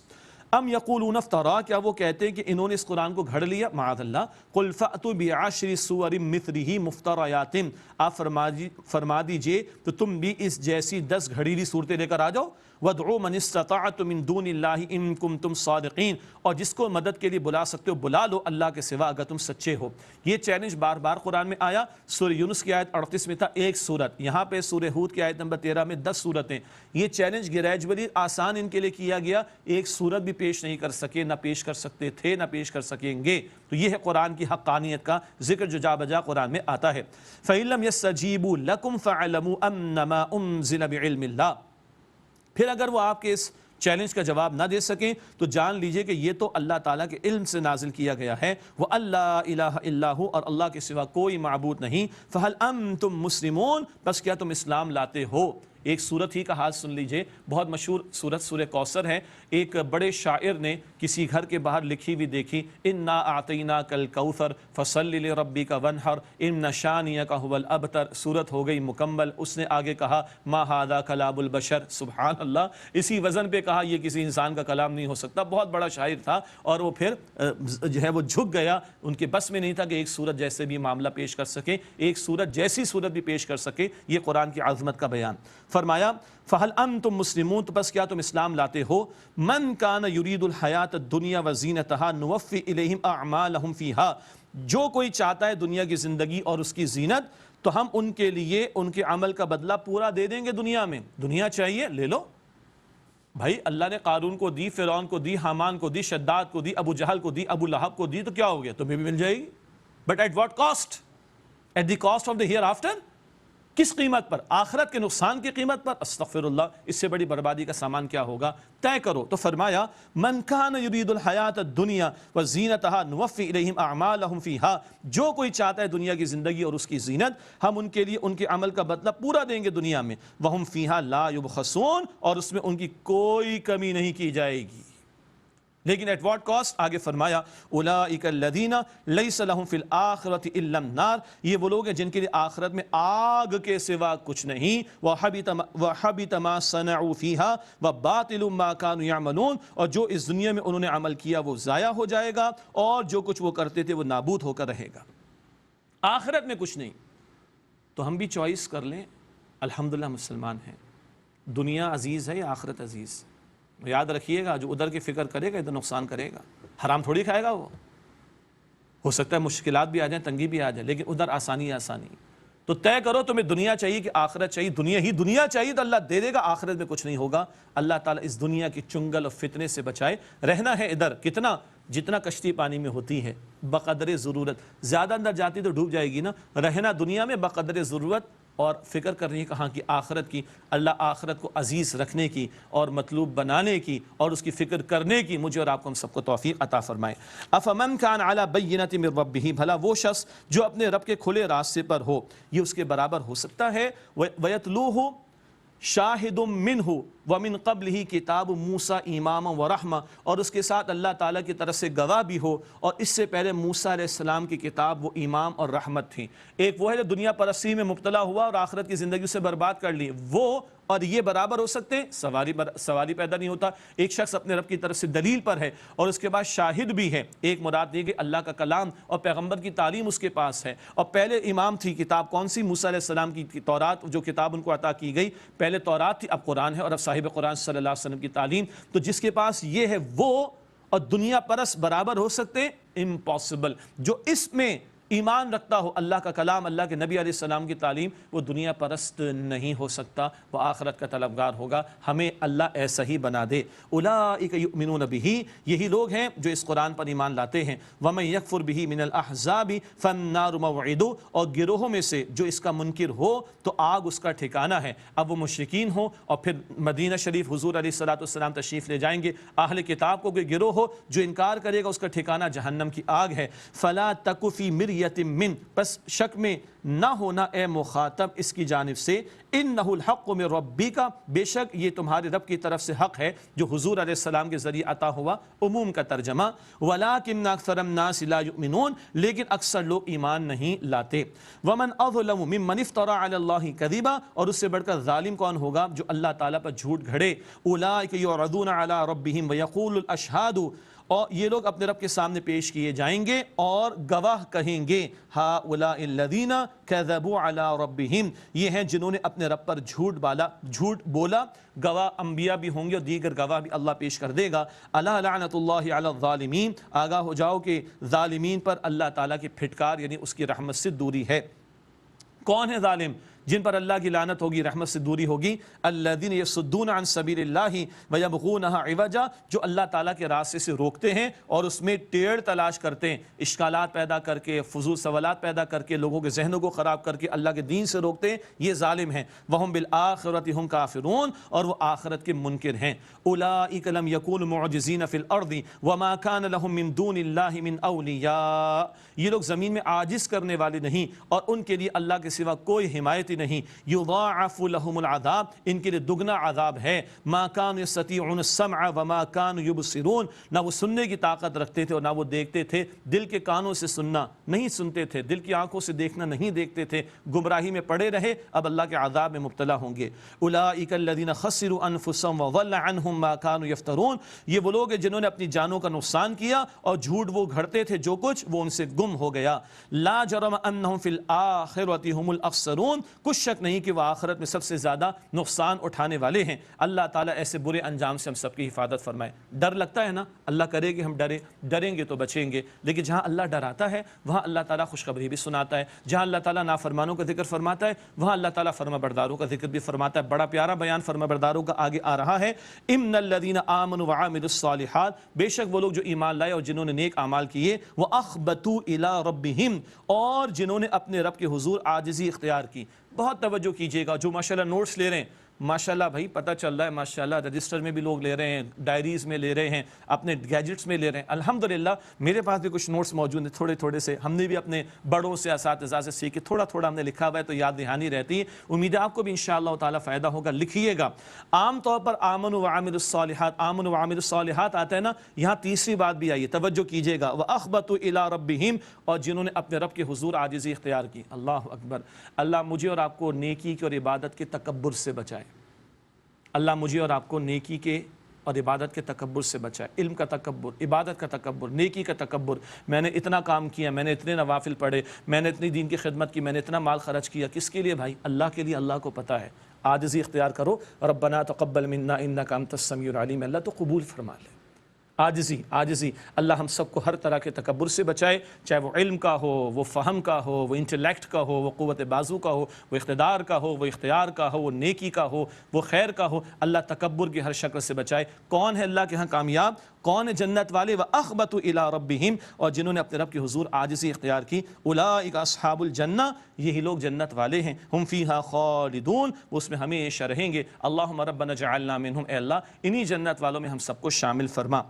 ام یقولون افترا، کیا وہ کہتے ہیں کہ انہوں نے اس قرآن کو گھڑ لیا؟ معاذ اللہ۔ قل فأتوا بعشر سور مثلہ مفتریات، آپ فرما دیجئے تو تم بھی اس جیسی 10 گھڑیلی صورتیں لے کر آ جاؤ۔ وادعوا من استطعتم من دون اللہ ان کنتم صادقین، اور جس کو مدد کے لیے بلا سکتے ہو بلا لو اللہ کے سوا اگر تم سچے ہو۔ یہ چیلنج بار بار قرآن میں آیا۔ سورہ یونس کی آیت 38 میں تھا 1 سورت، یہاں پہ سورہ ہود کی آیت نمبر 13 میں 10 سورتیں۔ یہ چیلنج گریجولی آسان ان کے لیے کیا گیا، ایک سورت بھی پیش نہیں کر سکے، نہ پیش کر سکتے تھے، نہ پیش کر سکیں گے۔ تو یہ ہے قرآن کی حقانیت کا ذکر جو جا بجا قرآن میں آتا ہے۔ فَإِن لَّمْ يَسْتَجِيبُوا لَكُمْ فَاعْلَمُوا أَنَّمَا أُنزِلَ بِعِلْمِ اللَّهِ، پھر اگر وہ آپ کے اس چیلنج کا جواب نہ دے سکیں تو جان لیجئے کہ یہ تو اللہ تعالیٰ کے علم سے نازل کیا گیا ہے۔ وَأَلَّا إِلَٰهَ إِلَّا هُوَ، اور اللہ کے سوا کوئی معبود نہیں۔ فَهَلْ أَنْتُمْ مُسْلِمُونَ، بس کیا تم اسلام لاتے ہو؟ ایک سورت ہی کا حال سن لیجئے، بہت مشہور سورت سورہ کوثر ہے۔ ایک بڑے شاعر نے کسی گھر کے باہر لکھی ہوئی دیکھی، اِنَّا أَعْطَيْنَاكَ الْكَوْثَرَ فَصَلِّ لِرَبِّكَ وَانْحَرْ إِنَّ شَانِئَكَ هُوَ الْأَبْتَرُ، سورت ہو گئی مکمل۔ اس نے آگے کہا مَا هَذَا كَلَامُ الْبَشَرِ، سبحان اللہ، اسی وزن پہ کہا یہ کسی انسان کا کلام نہیں ہو سکتا۔ بہت بڑا شاعر تھا، اور وہ پھر جو ہے وہ جھک گیا، ان کے بس میں نہیں تھا کہ ایک سورت جیسے بھی معاملہ پیش کر سکے، ایک سورت جیسی سورت بھی پیش کر سکے۔ یہ قرآن کی عظمت کا بیان۔ فرمایا فَهَلْ أَنْتُمْ مُسْلِمُونَ، تو بس کیا تم اسلام لاتے ہو؟ مَنْ كَانَ يُرِيدُ الْحَيَاةَ الدُّنْيَا وَزِينَتَهَا نُوَفِّ إِلَيْهِمْ أَعْمَالَهُمْ فِيهَا، جو کوئی چاہتا ہے دنیا کی زندگی اور اس کی زینت، تو ہم ان کے لیے ان کے عمل کا بدلہ پورا دے دیں گے دنیا میں۔ دنیا چاہیے لے لو بھائی، اللہ نے قارون کو دی، فرعون کو دی، حامان کو دی، شداد کو دی، ابو جہل کو دی، ابو لہب کو دی، تو کیا ہو گیا؟ تمہیں بھی مل جائے گی، but at what cost? At the cost of the ہیئر آفٹر۔ کس قیمت پر؟ آخرت کے نقصان کی قیمت پر؟ استغفر اللہ، اس سے بڑی بربادی کا سامان کیا ہوگا؟ طے کرو۔ تو فرمایا من کان یرید الحیات الدنیا وزینتها نوفی الیہم اعمالہم فیہا، جو کوئی چاہتا ہے دنیا کی زندگی اور اس کی زینت، ہم ان کے لیے ان کے عمل کا بدلہ پورا دیں گے دنیا میں۔ وہم فیہا لا یبخسون، اور اس میں ان کی کوئی کمی نہیں کی جائے گی۔ لیکن ایٹ واٹ کاسٹ؟ آگے فرمایا اولئک الذین لیس لہم فی الآخرۃ الا النار، یہ وہ لوگ ہیں جن کے لیے آخرت میں آگ کے سوا کچھ نہیں۔ وحبط ما صنعوا فیہا وباطل ما کانوا یعملون، اور جو اس دنیا میں انہوں نے عمل کیا وہ ضائع ہو جائے گا، اور جو کچھ وہ کرتے تھے وہ نابود ہو کر رہے گا۔ آخرت میں کچھ نہیں، تو ہم بھی چوائس کر لیں، الحمدللہ مسلمان ہیں۔ دنیا عزیز ہے یا آخرت عزیز؟ یاد رکھیے گا، جو ادھر کی فکر کرے گا ادھر نقصان کرے گا۔ حرام تھوڑی کھائے گا وہ، ہو سکتا ہے مشکلات بھی آ جائیں، تنگی بھی آ جائے، لیکن ادھر آسانی آسانی۔ تو طے کرو تمہیں دنیا چاہیے کہ آخرت چاہیے. دنیا چاہیے تو اللہ دے دے گا, آخرت میں کچھ نہیں ہوگا. اللہ تعالیٰ اس دنیا کی چنگل اور فتنے سے بچائے. رہنا ہے ادھر کتنا, جتنا کشتی پانی میں ہوتی ہے بقدر ضرورت. زیادہ اندر جاتی تو ڈوب جائے گی نا. رہنا دنیا میں بقدر ضرورت, اور فکر کرنی ہے کہاں کی, آخرت کی. اللہ آخرت کو عزیز رکھنے کی اور مطلوب بنانے کی اور اس کی فکر کرنے کی مجھے اور آپ کو ہم سب کو توفیق عطا فرمائے. افمن کان علی بینۃ من ربہ, بھلا وہ شخص جو اپنے رب کے کھلے راستے پر ہو, یہ اس کے برابر ہو سکتا ہے. ویتلوہ شاہد منہ ومن قبلہ کتاب موسیٰ اماما ورحمہ, اور اس کے ساتھ اللہ تعالیٰ کی طرف سے گواہ بھی ہو, اور اس سے پہلے موسیٰ علیہ السلام کی کتاب وہ امام اور رحمت تھی. ایک وہ ہے جو دنیا پرستی میں مبتلا ہوا اور آخرت کی زندگی سے برباد کر لی, وہ اور یہ برابر ہو سکتے ہیں؟ سواری پیدا نہیں ہوتا. ایک شخص اپنے رب کی طرف سے دلیل پر ہے اور اس کے بعد شاہد بھی ہے. ایک مراد یہ کہ اللہ کا کلام اور پیغمبر کی تعلیم اس کے پاس ہے, اور پہلے امام تھی. کتاب کون سی؟ موسیٰ علیہ السلام کی تورات, جو کتاب ان کو عطا کی گئی. پہلے تورات تھی, اب قرآن ہے, اور اب صاحب قرآن صلی اللہ علیہ وسلم کی تعلیم. تو جس کے پاس یہ ہے وہ اور دنیا پرست برابر ہو سکتے؟ امپاسبل. جو اس میں ایمان رکھتا ہو اللہ کا کلام, اللہ کے نبی علیہ السلام کی تعلیم, وہ دنیا پرست نہیں ہو سکتا, وہ آخرت کا طلبگار ہوگا. ہمیں اللہ ایسا ہی بنا دے. اولئک یؤمنون بہ, یہی لوگ ہیں جو اس قرآن پر ایمان لاتے ہیں. ومن یکفر بہ من الاحزاب فالنار موعدہ, اور گروہوں میں سے جو اس کا منکر ہو تو آگ اس کا ٹھکانہ ہے. اب وہ مشرکین ہو اور پھر مدینہ شریف حضور علیہ السلام تشریف لے جائیں گے. اہل کتاب کو کوئی گروہ ہو جو انکار کرے گا, اس کا ٹھکانہ جہنم کی آگ ہے. فلا تک فی من, پس شک میں نہ ہونا اے مخاطب اس کی جانب سے, انہ الحق من ربک, بے شک یہ تمہارے رب کی طرف سے حق ہے, جو حضور علیہ السلام کے ذریعے عطا ہوا. عموم کا ترجمہ, ولکن اکثر الناس لا یؤمنون, لیکن اکثر لوگ ایمان نہیں لاتے. ومن اظلم ممن افترى علی اللہ کذبا, اور اس سے بڑھ کر ظالم کون ہوگا جو اللہ تعالیٰ پر جھوٹ گھڑے. اولئک یعرضون علی ربہم ویقول الاشہاد, اور یہ لوگ اپنے رب کے سامنے پیش کیے جائیں گے اور گواہ کہیں گے. ہؤلاء الذین کذبوا علی ربہم, یہ ہیں جنہوں نے اپنے رب پر جھوٹ بولا. گواہ انبیاء بھی ہوں گے اور دیگر گواہ بھی اللہ پیش کر دے گا. الا لعنت اللہ علی الظالمین, آگاہ ہو جاؤ کہ ظالمین پر اللہ تعالیٰ کی پھٹکار یعنی اس کی رحمت سے دوری ہے. کون ہے ظالم جن پر اللہ کی لعنت ہوگی, رحمت سے دوری ہوگی؟ الذین یصدون عن سبیل اللہ ویبغونہا عوجا, جو اللہ تعالیٰ کے راستے سے روکتے ہیں اور اس میں ٹیڑھ تلاش کرتے ہیں, اشکالات پیدا کر کے, فضول سوالات پیدا کر کے, لوگوں کے ذہنوں کو خراب کر کے اللہ کے دین سے روکتے ہیں. یہ ظالم ہیں. وہم بالآخرۃ ہم کافرون, اور وہ آخرت کے منکر ہیں. اولئک لم یکونوا معجزین فی الارض وما کان لهم من دون اللہ من اولیاء, یہ لوگ زمین میں عاجز کرنے والے نہیں اور ان کے لیے اللہ کے سوا کوئی حمایتی نہیں. یضاعف لهم العذاب, ان کے لیے دگنا عذاب ہے. ما كانوا يستطيعون السمع وما كانوا يبصرون, نہ وہ سننے کی طاقت رکھتے تھے اور نہ وہ دیکھتے تھے. دل کے کانوں سے سننا نہیں سنتے تھے, دل کی آنکھوں سے دیکھنا نہیں دیکھتے تھے, گمراہی میں پڑے رہے, اب اللہ کے عذاب میں مبتلا ہوں گے. اولئک الذین خسروا انفسهم وضل عنهم ما كانوا يفترون, یہ وہ لوگ ہیں جنہوں نے اپنی جانوں کا نقصان کیا اور جھوٹ وہ گھڑتے تھے, جو کچھ وہ ان سے گم ہو گیا. لا جرم انہم فی الآخرۃ هم الاخسرون, کچھ شک نہیں کہ وہ آخرت میں سب سے زیادہ نقصان اٹھانے والے ہیں. اللہ تعالیٰ ایسے برے انجام سے ہم سب کی حفاظت فرمائے. ڈر لگتا ہے نا, اللہ کرے کہ ہم ڈریں گے تو بچیں گے, لیکن جہاں اللہ ڈراتا ہے وہاں اللہ تعالیٰ خوشخبری بھی سناتا ہے. جہاں اللہ تعالیٰ نافرمانوں کا ذکر فرماتا ہے وہاں اللہ تعالیٰ فرما برداروں کا ذکر بھی فرماتا ہے. بڑا پیارا بیان فرما برداروں کا آگے آ رہا ہے. ان الذین آمنوا وعملوا الصالحات, بے شک وہ لوگ جو ایمان لائے اور جنہوں نے نیک اعمال کیے. واخبتوا الی ربہم, اور جنہوں نے اپنے رب کے حضور عاجزی اختیار کی. بہت توجہ کیجئے گا, جو ماشاءاللہ نوٹس لے رہے ہیں, ماشاءاللہ بھائی پتہ چل رہا ہے, ماشاءاللہ رجسٹر میں بھی لوگ لے رہے ہیں, ڈائریز میں لے رہے ہیں, اپنے گیجٹس میں لے رہے ہیں. الحمدللہ میرے پاس بھی کچھ نوٹس موجود ہیں, تھوڑے تھوڑے سے ہم نے بھی اپنے بڑوں سے اساتذہ سے سیکھے, تھوڑا تھوڑا ہم نے لکھا ہوا ہے تو یاد دہانی رہتی ہے. امید ہے آپ کو بھی انشاءاللہ تعالیٰ فائدہ ہوگا. لکھیے گا. عام طور پر آمنوا وعملوا الصالحات, آمنوا وعملوا الصالحات آتا ہے نا, یہاں تیسری بات بھی آئی ہے, توجہ کیجئے گا. واخبتوا الی ربہم, اور جنہوں نے اپنے رب کے حضور عاجزی اختیار کی. اللہ اکبر. اللہ مجھے اور آپ کو نیکی کی اور عبادت کے تکبر سے بچائے. اللہ مجھے اور آپ کو نیکی کے اور عبادت کے تکبر سے بچائے. علم کا تکبر, عبادت کا تکبر, نیکی کا تکبر. میں نے اتنا کام کیا, میں نے اتنے نوافل پڑھے, میں نے اتنی دین کی خدمت کی, میں نے اتنا مال خرچ کیا. کس کے لیے بھائی؟ اللہ کے لیے. اللہ کو پتہ ہے. عاجزی اختیار کرو. ربنا تقبل منا انک انت السمیع العلیم, اللہ تو قبول فرما لے. عاجزی اللہ ہم سب کو ہر طرح کے تکبر سے بچائے، چاہے وہ علم کا ہو، وہ فہم کا ہو، وہ انٹلیکٹ کا ہو، وہ قوت بازو کا ہو، وہ اقتدار کا ہو، وہ اختیار کا ہو، وہ نیکی کا ہو، وہ خیر کا ہو، اللہ تکبر کی ہر شکل سے بچائے۔ کون ہے اللہ کے ہاں کامیاب؟ کون ہے جنت والے؟ وَأَخْبَتُوا إِلَىٰ رَبِّهِمْ، اور جنہوں نے اپنے رب کے حضور عاجزی اختیار کی، اولئک اصحاب الجنہ، یہی لوگ جنت والے ہیں، ہم فیہا خالدون، وہ اس میں ہمیشہ رہیں گے۔ اللہم ربنا جعلنا منہم، اے اللہ انہی جنت والوں میں ہم سب کو شامل فرما۔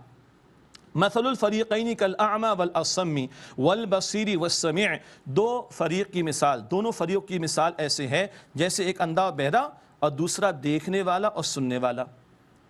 مثل الفریقین کالاعمی والاصم والبصیر والسمیع، دو فریق کی مثال، دونوں فریق کی مثال ایسے ہے جیسے ایک اندھا اور بہرا اور دوسرا دیکھنے والا اور سننے والا۔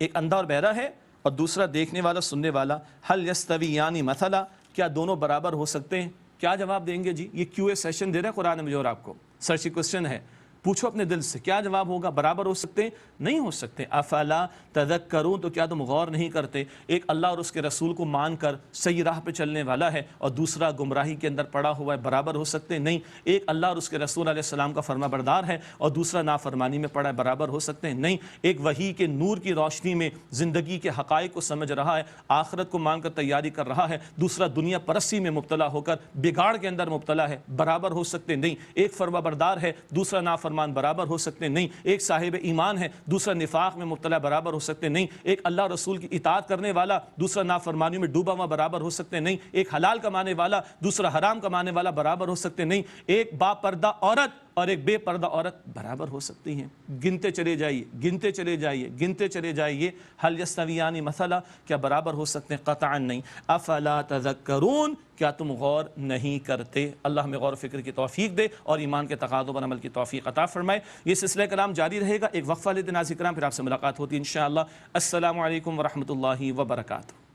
ایک اندھا اور بہرا ہے اور دوسرا دیکھنے والا سننے والا۔ هل یستویان مثلا، کیا دونوں برابر ہو سکتے ہیں؟ کیا جواب دیں گے جی؟ یہ کیو اے سیشن دے رہا ہے قرآن مجھے اور آپ کو، سرچ کوسچن ہے، پوچھو اپنے دل سے، کیا جواب ہوگا؟ برابر ہو سکتے ہیں؟ نہیں ہو سکتے۔ افلا تذکرون، تو کیا تم غور نہیں کرتے؟ ایک اللہ اور اس کے رسول کو مان کر صحیح راہ پہ چلنے والا ہے اور دوسرا گمراہی کے اندر پڑا ہوا ہے، برابر ہو سکتے ہیں؟ نہیں۔ ایک اللہ اور اس کے رسول علیہ السلام کا فرما بردار ہے اور دوسرا نافرمانی میں پڑا ہے، برابر ہو سکتے ہیں؟ نہیں۔ ایک وحی کے نور کی روشنی میں زندگی کے حقائق کو سمجھ رہا ہے، آخرت کو مان کر تیاری کر رہا ہے، دوسرا دنیا پرستی میں مبتلا ہو کر بگاڑ کے اندر مبتلا ہے، برابر ہو سکتے ہیں؟ نہیں۔ ایک فرما بردار ہے، دوسرا نافرمان، برابر ہو سکتے ہیں؟ نہیں۔ ایک صاحب ایمان ہے، دوسرا نفاق میں مبتلا، برابر ہو سکتے ہیں؟ نہیں۔ ایک اللہ رسول کی اطاعت کرنے والا، دوسرا نافرمانی میں ڈوبا ہوا، برابر ہو سکتے ہیں؟ نہیں۔ ایک حلال کمانے والا، دوسرا حرام کمانے والا، برابر ہو سکتے ہیں؟ نہیں۔ ایک با پردہ عورت اور ایک بے پردہ عورت برابر ہو سکتی ہیں؟ گنتے چلے جائیے، گنتے چلے جائیے، گنتے چلے جائیے۔ هل یستویان مثلا، کیا برابر ہو سکتے ہیں؟ قطعا نہیں۔ افلا تذکرون، کیا تم غور نہیں کرتے؟ اللہ ہمیں غور و فکر کی توفیق دے اور ایمان کے تقاضوں پر عمل کی توفیق عطا فرمائے۔ یہ سلسلہ کلام جاری رہے گا، ایک وقفہ لیتے ناظرین کرام، پھر آپ سے ملاقات ہوتی ہے انشاءاللہ۔ السلام علیکم ورحمۃ اللہ وبرکاتہ۔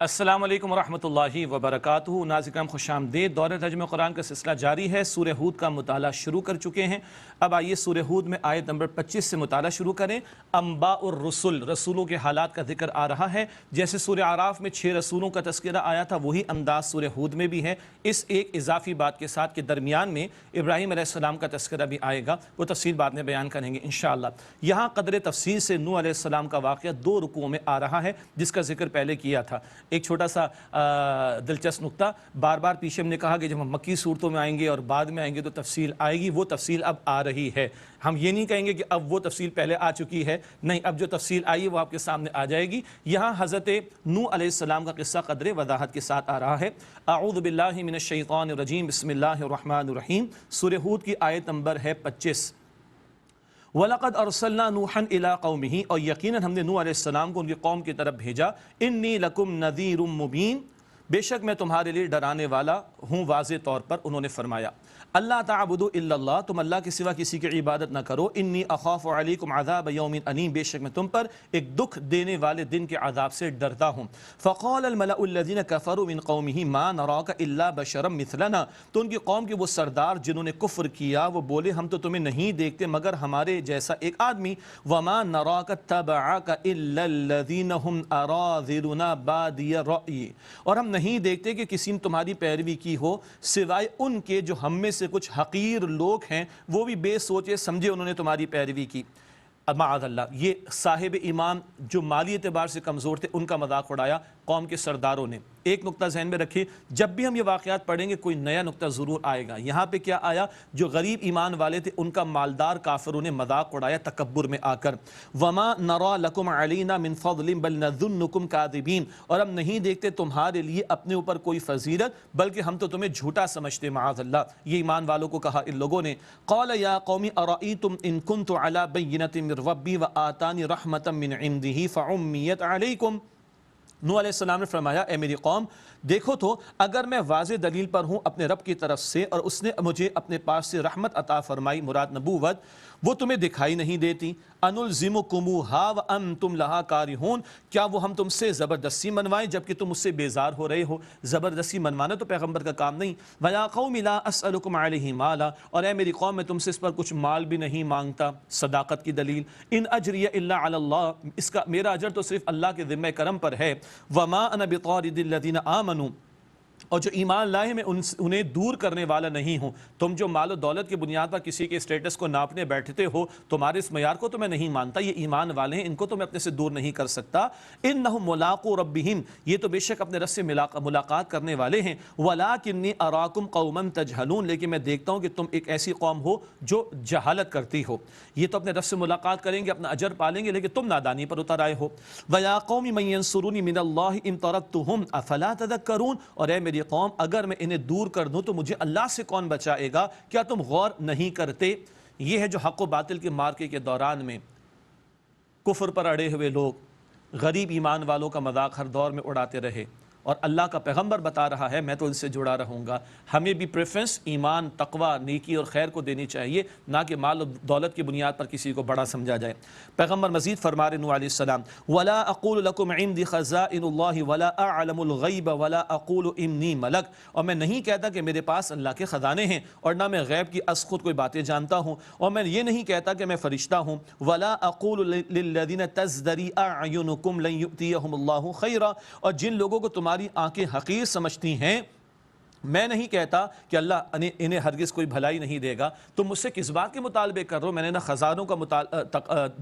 السلام علیکم ورحمۃ اللہ وبرکاتہ۔ ناظرین کرام خوش آمدید۔ دورہ ترجمہ قرآن کا سلسلہ جاری ہے، سورہ ہود کا مطالعہ شروع کر چکے ہیں۔ اب آئیے سورہ ہود میں آیت نمبر 25 سے مطالعہ شروع کریں۔ انباء الرسل، رسولوں کے حالات کا ذکر آ رہا ہے۔ جیسے سورہ اعراف میں 6 رسولوں کا تذکرہ آیا تھا، وہی انداز سورہ ہود میں بھی ہے، اس ایک اضافی بات کے ساتھ کہ درمیان میں ابراہیم علیہ السلام کا تذکرہ بھی آئے گا، وہ تفصیل بعد میں بیان کریں گے انشاءاللہ۔ یہاں قدر تفصیل سے نوح علیہ السلام کا واقعہ 2 رکوعوں میں آ رہا ہے، جس کا ذکر پہلے کیا تھا۔ ایک چھوٹا سا دلچسپ نقطہ، بار بار پیچھے ہم نے کہا کہ جب ہم مکی صورتوں میں آئیں گے اور بعد میں آئیں گے تو تفصیل آئے گی، وہ تفصیل اب آ رہی ہے۔ ہم یہ نہیں کہیں گے کہ اب وہ تفصیل پہلے آ چکی ہے، نہیں، اب جو تفصیل آئی ہے وہ آپ کے سامنے آ جائے گی۔ یہاں حضرت نوح علیہ السلام کا قصہ قدر وضاحت کے ساتھ آ رہا ہے۔ اعوذ باللہ من الشیطان الرجیم، بسم اللہ الرحمن الرحیم۔ سورہ ہود کی آیت نمبر ہے 25۔ وَلَقَدْ أَرْسَلْنَا نُوحًا إِلَىٰ قَوْمِهِ، اور یقیناً ہم نے نوح علیہ السلام کو ان کی قوم کی طرف بھیجا۔ إِنِّي لَكُمْ نَذِيرٌ مُبِينٌ، بے شک میں تمہارے لیے ڈرانے والا ہوں واضح طور پر۔ انہوں نے فرمایا اللہ تعبدوا الا اللہ، تم اللہ کے سوا کسی کی عبادت نہ کرو۔ انی اخاف علیکم عذاب یوم علیم، بے شک میں تم پر ایک دکھ دینے والے دن کے عذاب سے ڈرتا ہوں۔ فقال الملأ الذین کفروا من قومه ما نراک الا بشرا مثلنا، تو ان کی قوم کے وہ سردار جنہوں نے کفر کیا وہ بولے ہم تو تمہیں نہیں دیکھتے مگر ہمارے جیسا ایک آدمی۔ وما نراک اتبعاک الا الذین هم اراذلنا بادی الرأی، اور ہم نہیں دیکھتے کہ کسی نے تمہاری پیروی کی ہو سوائے ان کے جو ہم میں سے کچھ حقیر لوگ ہیں، وہ بھی بے سوچے سمجھے انہوں نے تمہاری پیروی کی۔ معاذ اللہ، یہ صاحب ایمان جو مالی اعتبار سے کمزور تھے ان کا مذاق اڑایا قوم کے سرداروں نے۔ ایک نقطہ ذہن میں رکھیے، جب بھی ہم یہ واقعات پڑھیں گے کوئی نیا نقطہ ضرور آئے گا۔ یہاں پہ کیا آیا؟ جو غریب ایمان والے تھے ان کا مالدار کافروں نے مذاق اڑایا تکبر میں آ کر۔ وما نرا لکم علینا من فضل بل نظنکم کاذبین، اور ہم نہیں دیکھتے تمہارے لیے اپنے اوپر کوئی فضیلت بلکہ ہم تو تمہیں جھوٹا سمجھتے، معاذ اللہ۔ یہ ایمان والوں کو کہا ان لوگوں نے۔ قال یا قوم ارأیتم ان کنت علی بینۃ من ربی وآتانی رحمۃ من عنده فعمیت علیکم، نوح علیہ السلام نے فرمایا اے میری قوم دیکھو تو اگر میں واضح دلیل پر ہوں اپنے رب کی طرف سے اور اس نے مجھے اپنے پاس سے رحمت عطا فرمائی، مراد نبوت، وہ تمہیں دکھائی نہیں دیتی؟ انلزمکموہا وانتم لہا کارہون، کیا وہ ہم تم سے زبردستی منوائیں جبکہ تم اس سے بیزار ہو رہے ہو؟ زبردستی منوانا تو پیغمبر کا کام نہیں۔ ویا قوم لا اسألکم علیہ مالا، اور اے میری قوم میں تم سے اس پر کچھ مال بھی نہیں مانگتا، صداقت کی دلیل۔ ان اجری الا علی اللہ، اس کا میرا اجر تو صرف اللہ کے ذمہ کرم پر ہے۔ وما انا بطارد الذین آمنوا، اور جو ایمان لائے میں انہیں دور کرنے والا نہیں ہوں۔ تم جو مال و دولت کی بنیاد پر کسی کے اسٹیٹس کو ناپنے بیٹھتے ہو، تمہارے اس معیار کو تو میں نہیں مانتا، یہ ایمان والے ہیں، ان کو تو میں اپنے سے دور نہیں کر سکتا۔ انہم ملاقو ربہم، یہ تو بے شک اپنے رب سے ملاقات کرنے والے ہیں۔ ولکنی اراکم قوما تجہلون، لیکن میں دیکھتا ہوں کہ تم ایک ایسی قوم ہو جو جہالت کرتی ہو۔ یہ تو اپنے رب سے ملاقات کریں گے، اپنا اجر پالیں گے، لیکن تم نادانی پر اتر آئے ہو۔ وَيَا قَوْمِ مَن يَنصُرُونِي مِنَ اللَّهِ إِن طَرَدتُّهُمْ أَفَلَا تَذَكَّرُونَ، اور اے میری قوم اگر میں انہیں دور کر دوں تو مجھے اللہ سے کون بچائے گا، کیا تم غور نہیں کرتے؟ یہ ہے جو حق و باطل کے مارکے کے دوران میں کفر پر اڑے ہوئے لوگ غریب ایمان والوں کا مذاق ہر دور میں اڑاتے رہے، اور اللہ کا پیغمبر بتا رہا ہے میں تو ان سے جڑا رہوں گا۔ ہمیں بھی پریفرنس ایمان، تقوی، نیکی اور خیر کو دینی چاہیے، نہ کہ مال و دولت کی بنیاد پر کسی کو بڑا سمجھا جائے۔ پیغمبر مزید فرما رہے نوح علیہ السلام، وَلَا أَقُولُ لَكُمْ عِنْدِي خَزَائِنُ اللَّهِ وَلَا أَعْلَمُ الْغَيْبَ وَلَا أَقُولُ إِنِّي مَلَكٌ، اور میں نہیں کہتا کہ میرے پاس اللہ کے خزانے ہیں، اور نہ میں غیب کی از خود کوئی باتیں جانتا ہوں، اور میں یہ نہیں کہتا کہ میں فرشتہ ہوں۔ وَلَا أَقُولُ لِلَّذِينَ تَزْدَرِي أَعْيُنُكُمْ لَن يُؤْتِيَهُمُ اللَّهُ خَيْرًا، اور جن لوگوں کو تمہاری آنکھیں حقیر سمجھتی ہیں، میں نہیں کہتا کہ اللہ انہیں ہرگز کوئی بھلائی نہیں دے گا۔ تم مجھ سے کس بات کے مطالبے کر رہے ہو؟ میں نے نہ خزانوں کا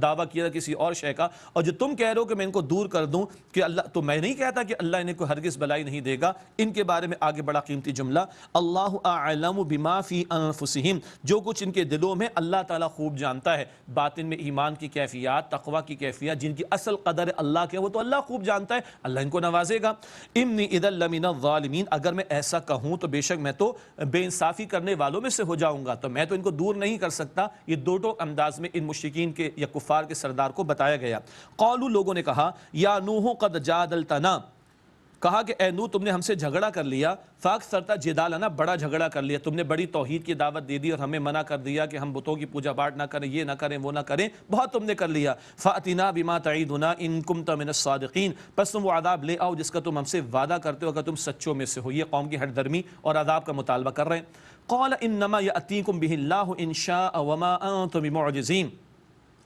دعویٰ کیا کسی اور شے کا، اور جو تم کہہ رہے ہو کہ میں ان کو دور کر دوں کہ اللہ، تو میں نہیں کہتا کہ اللہ انہیں کوئی ہرگز بھلائی نہیں دے گا۔ ان کے بارے میں آگے بڑا قیمتی جملہ، اللہ اعلم بما فی انفسہم، جو کچھ ان کے دلوں میں اللہ تعالیٰ خوب جانتا ہے۔ باطن میں ایمان کی کیفیات، تقوی کی کیفیات، جن کی اصل قدر اللہ کے وہ تو اللہ خوب جانتا ہے، اللہ ان کو نوازے گا۔ انی اذا لمن الظالمین، اگر میں ایسا کہوں تو بے شک میں تو بے انصافی کرنے والوں میں سے ہو جاؤں گا، تو میں تو ان کو دور نہیں کر سکتا۔ یہ دو ٹوک انداز میں ان مشرکین کے یا کفار کے سردار کو بتایا گیا۔ قالوا، لوگوں نے کہا، یا نوح قد جادلتنا، کہا کہ اے نوح تم نے ہم سے جھگڑا کر لیا، فاکثرت جدالنا، بڑا جھگڑا کر لیا، تم نے بڑی توحید کی دعوت دے دی اور ہمیں منع کر دیا کہ ہم بتوں کی پوجا پاٹ نہ کریں، یہ نہ کریں، وہ نہ کریں، بہت تم نے کر لیا۔ فأتنا بما تعیدنا ان کنت من الصادقین، پس تم وہ عذاب لے آؤ جس کا تم ہم سے وعدہ کرتے ہو اگر تم سچوں میں سے ہو۔ یہ قوم کی ہٹ درمی اور عذاب کا مطالبہ کر رہے ہیں۔ قال انما یأتیکم بہ اللہ ان شاء وما انتم بمعجزین،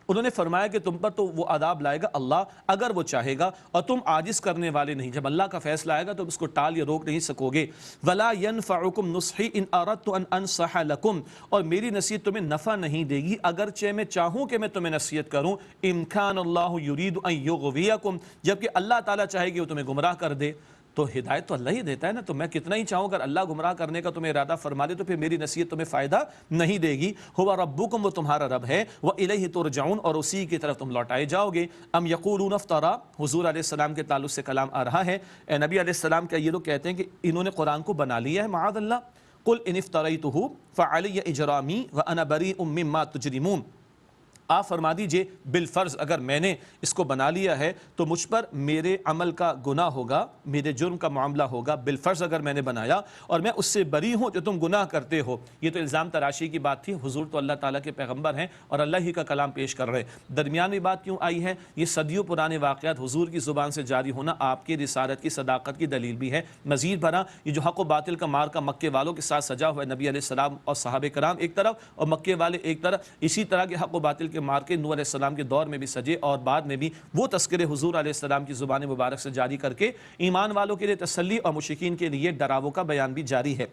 انہوں نے فرمایا کہ تم پر تو وہ عذاب لائے گا اللہ اگر وہ چاہے گا، اور تم عاجز کرنے والے نہیں، جب اللہ کا فیصلہ آئے گا تو اس کو ٹال یا روک نہیں سکو گے۔ وَلَا يَنْفَعُكُمْ نُصْحِي إِنْ أَرَدْتُ أَنْ أَنْصَحَ لَكُمْ، اور میری نصیحت تمہیں نفع نہیں دے گی اگرچہ میں چاہوں کہ میں تمہیں نصیحت کروں۔ إِنْ كَانَ اللَّهُ يُرِيدُ أَنْ يُغْوِيَكُمْ، جبکہ اللہ تعالیٰ چاہے گی وہ تمہیں گمراہ کر دے، تو ہدایت تو اللہ ہی دیتا ہے نا، تو میں کتنا ہی چاہوں اگر اللہ گمراہ کرنے کا تمہیں ارادہ فرما دے تو پھر میری نصیحت تمہیں فائدہ نہیں دے گی۔ هو ربکم، وہ تمہارا رب ہے، وإلیہ ترجعون، اور اسی کی طرف تم لوٹائے جاؤ گے۔ ام یقولون افترا، حضور علیہ السلام کے تعلق سے کلام آ رہا ہے، اے نبی علیہ السلام کا یہ لوگ کہتے ہیں کہ انہوں نے قرآن کو بنا لیا ہے، معاذ اللہ۔ قل ان افتریتہ فعلی اجرامی وانا بریء مما تجرمون، آپ فرما دیجئے بالفرض اگر میں نے اس کو بنا لیا ہے تو مجھ پر میرے عمل کا گناہ ہوگا، میرے جرم کا معاملہ ہوگا، بالفرض اگر میں نے بنایا، اور میں اس سے بری ہوں جو تم گناہ کرتے ہو۔ یہ تو الزام تراشی کی بات تھی، حضور تو اللہ تعالیٰ کے پیغمبر ہیں اور اللہ ہی کا کلام پیش کر رہے ہیں۔ درمیان میں بات کیوں آئی ہے؟ یہ صدیوں پرانے واقعات حضور کی زبان سے جاری ہونا آپ کی رسالت کی صداقت کی دلیل بھی ہے۔ مزید برآں یہ جو حق و باطل کا مارکا مکے والوں کے ساتھ سجا ہوا ہے، نبی علیہ السلام اور صحابہ کرام ایک طرف اور مکے والے ایک طرف، اسی طرح کے حق و باطل کے مارکے نوح علیہ السلام کے دور میں بھی سجے، اور بعد میں بھی وہ تذکرے حضور علیہ السلام کی زبان مبارک سے جاری کر کے ایمان والوں کے لیے تسلی اور مشرکین کے لیے ڈراووں کا بیان بھی جاری ہے۔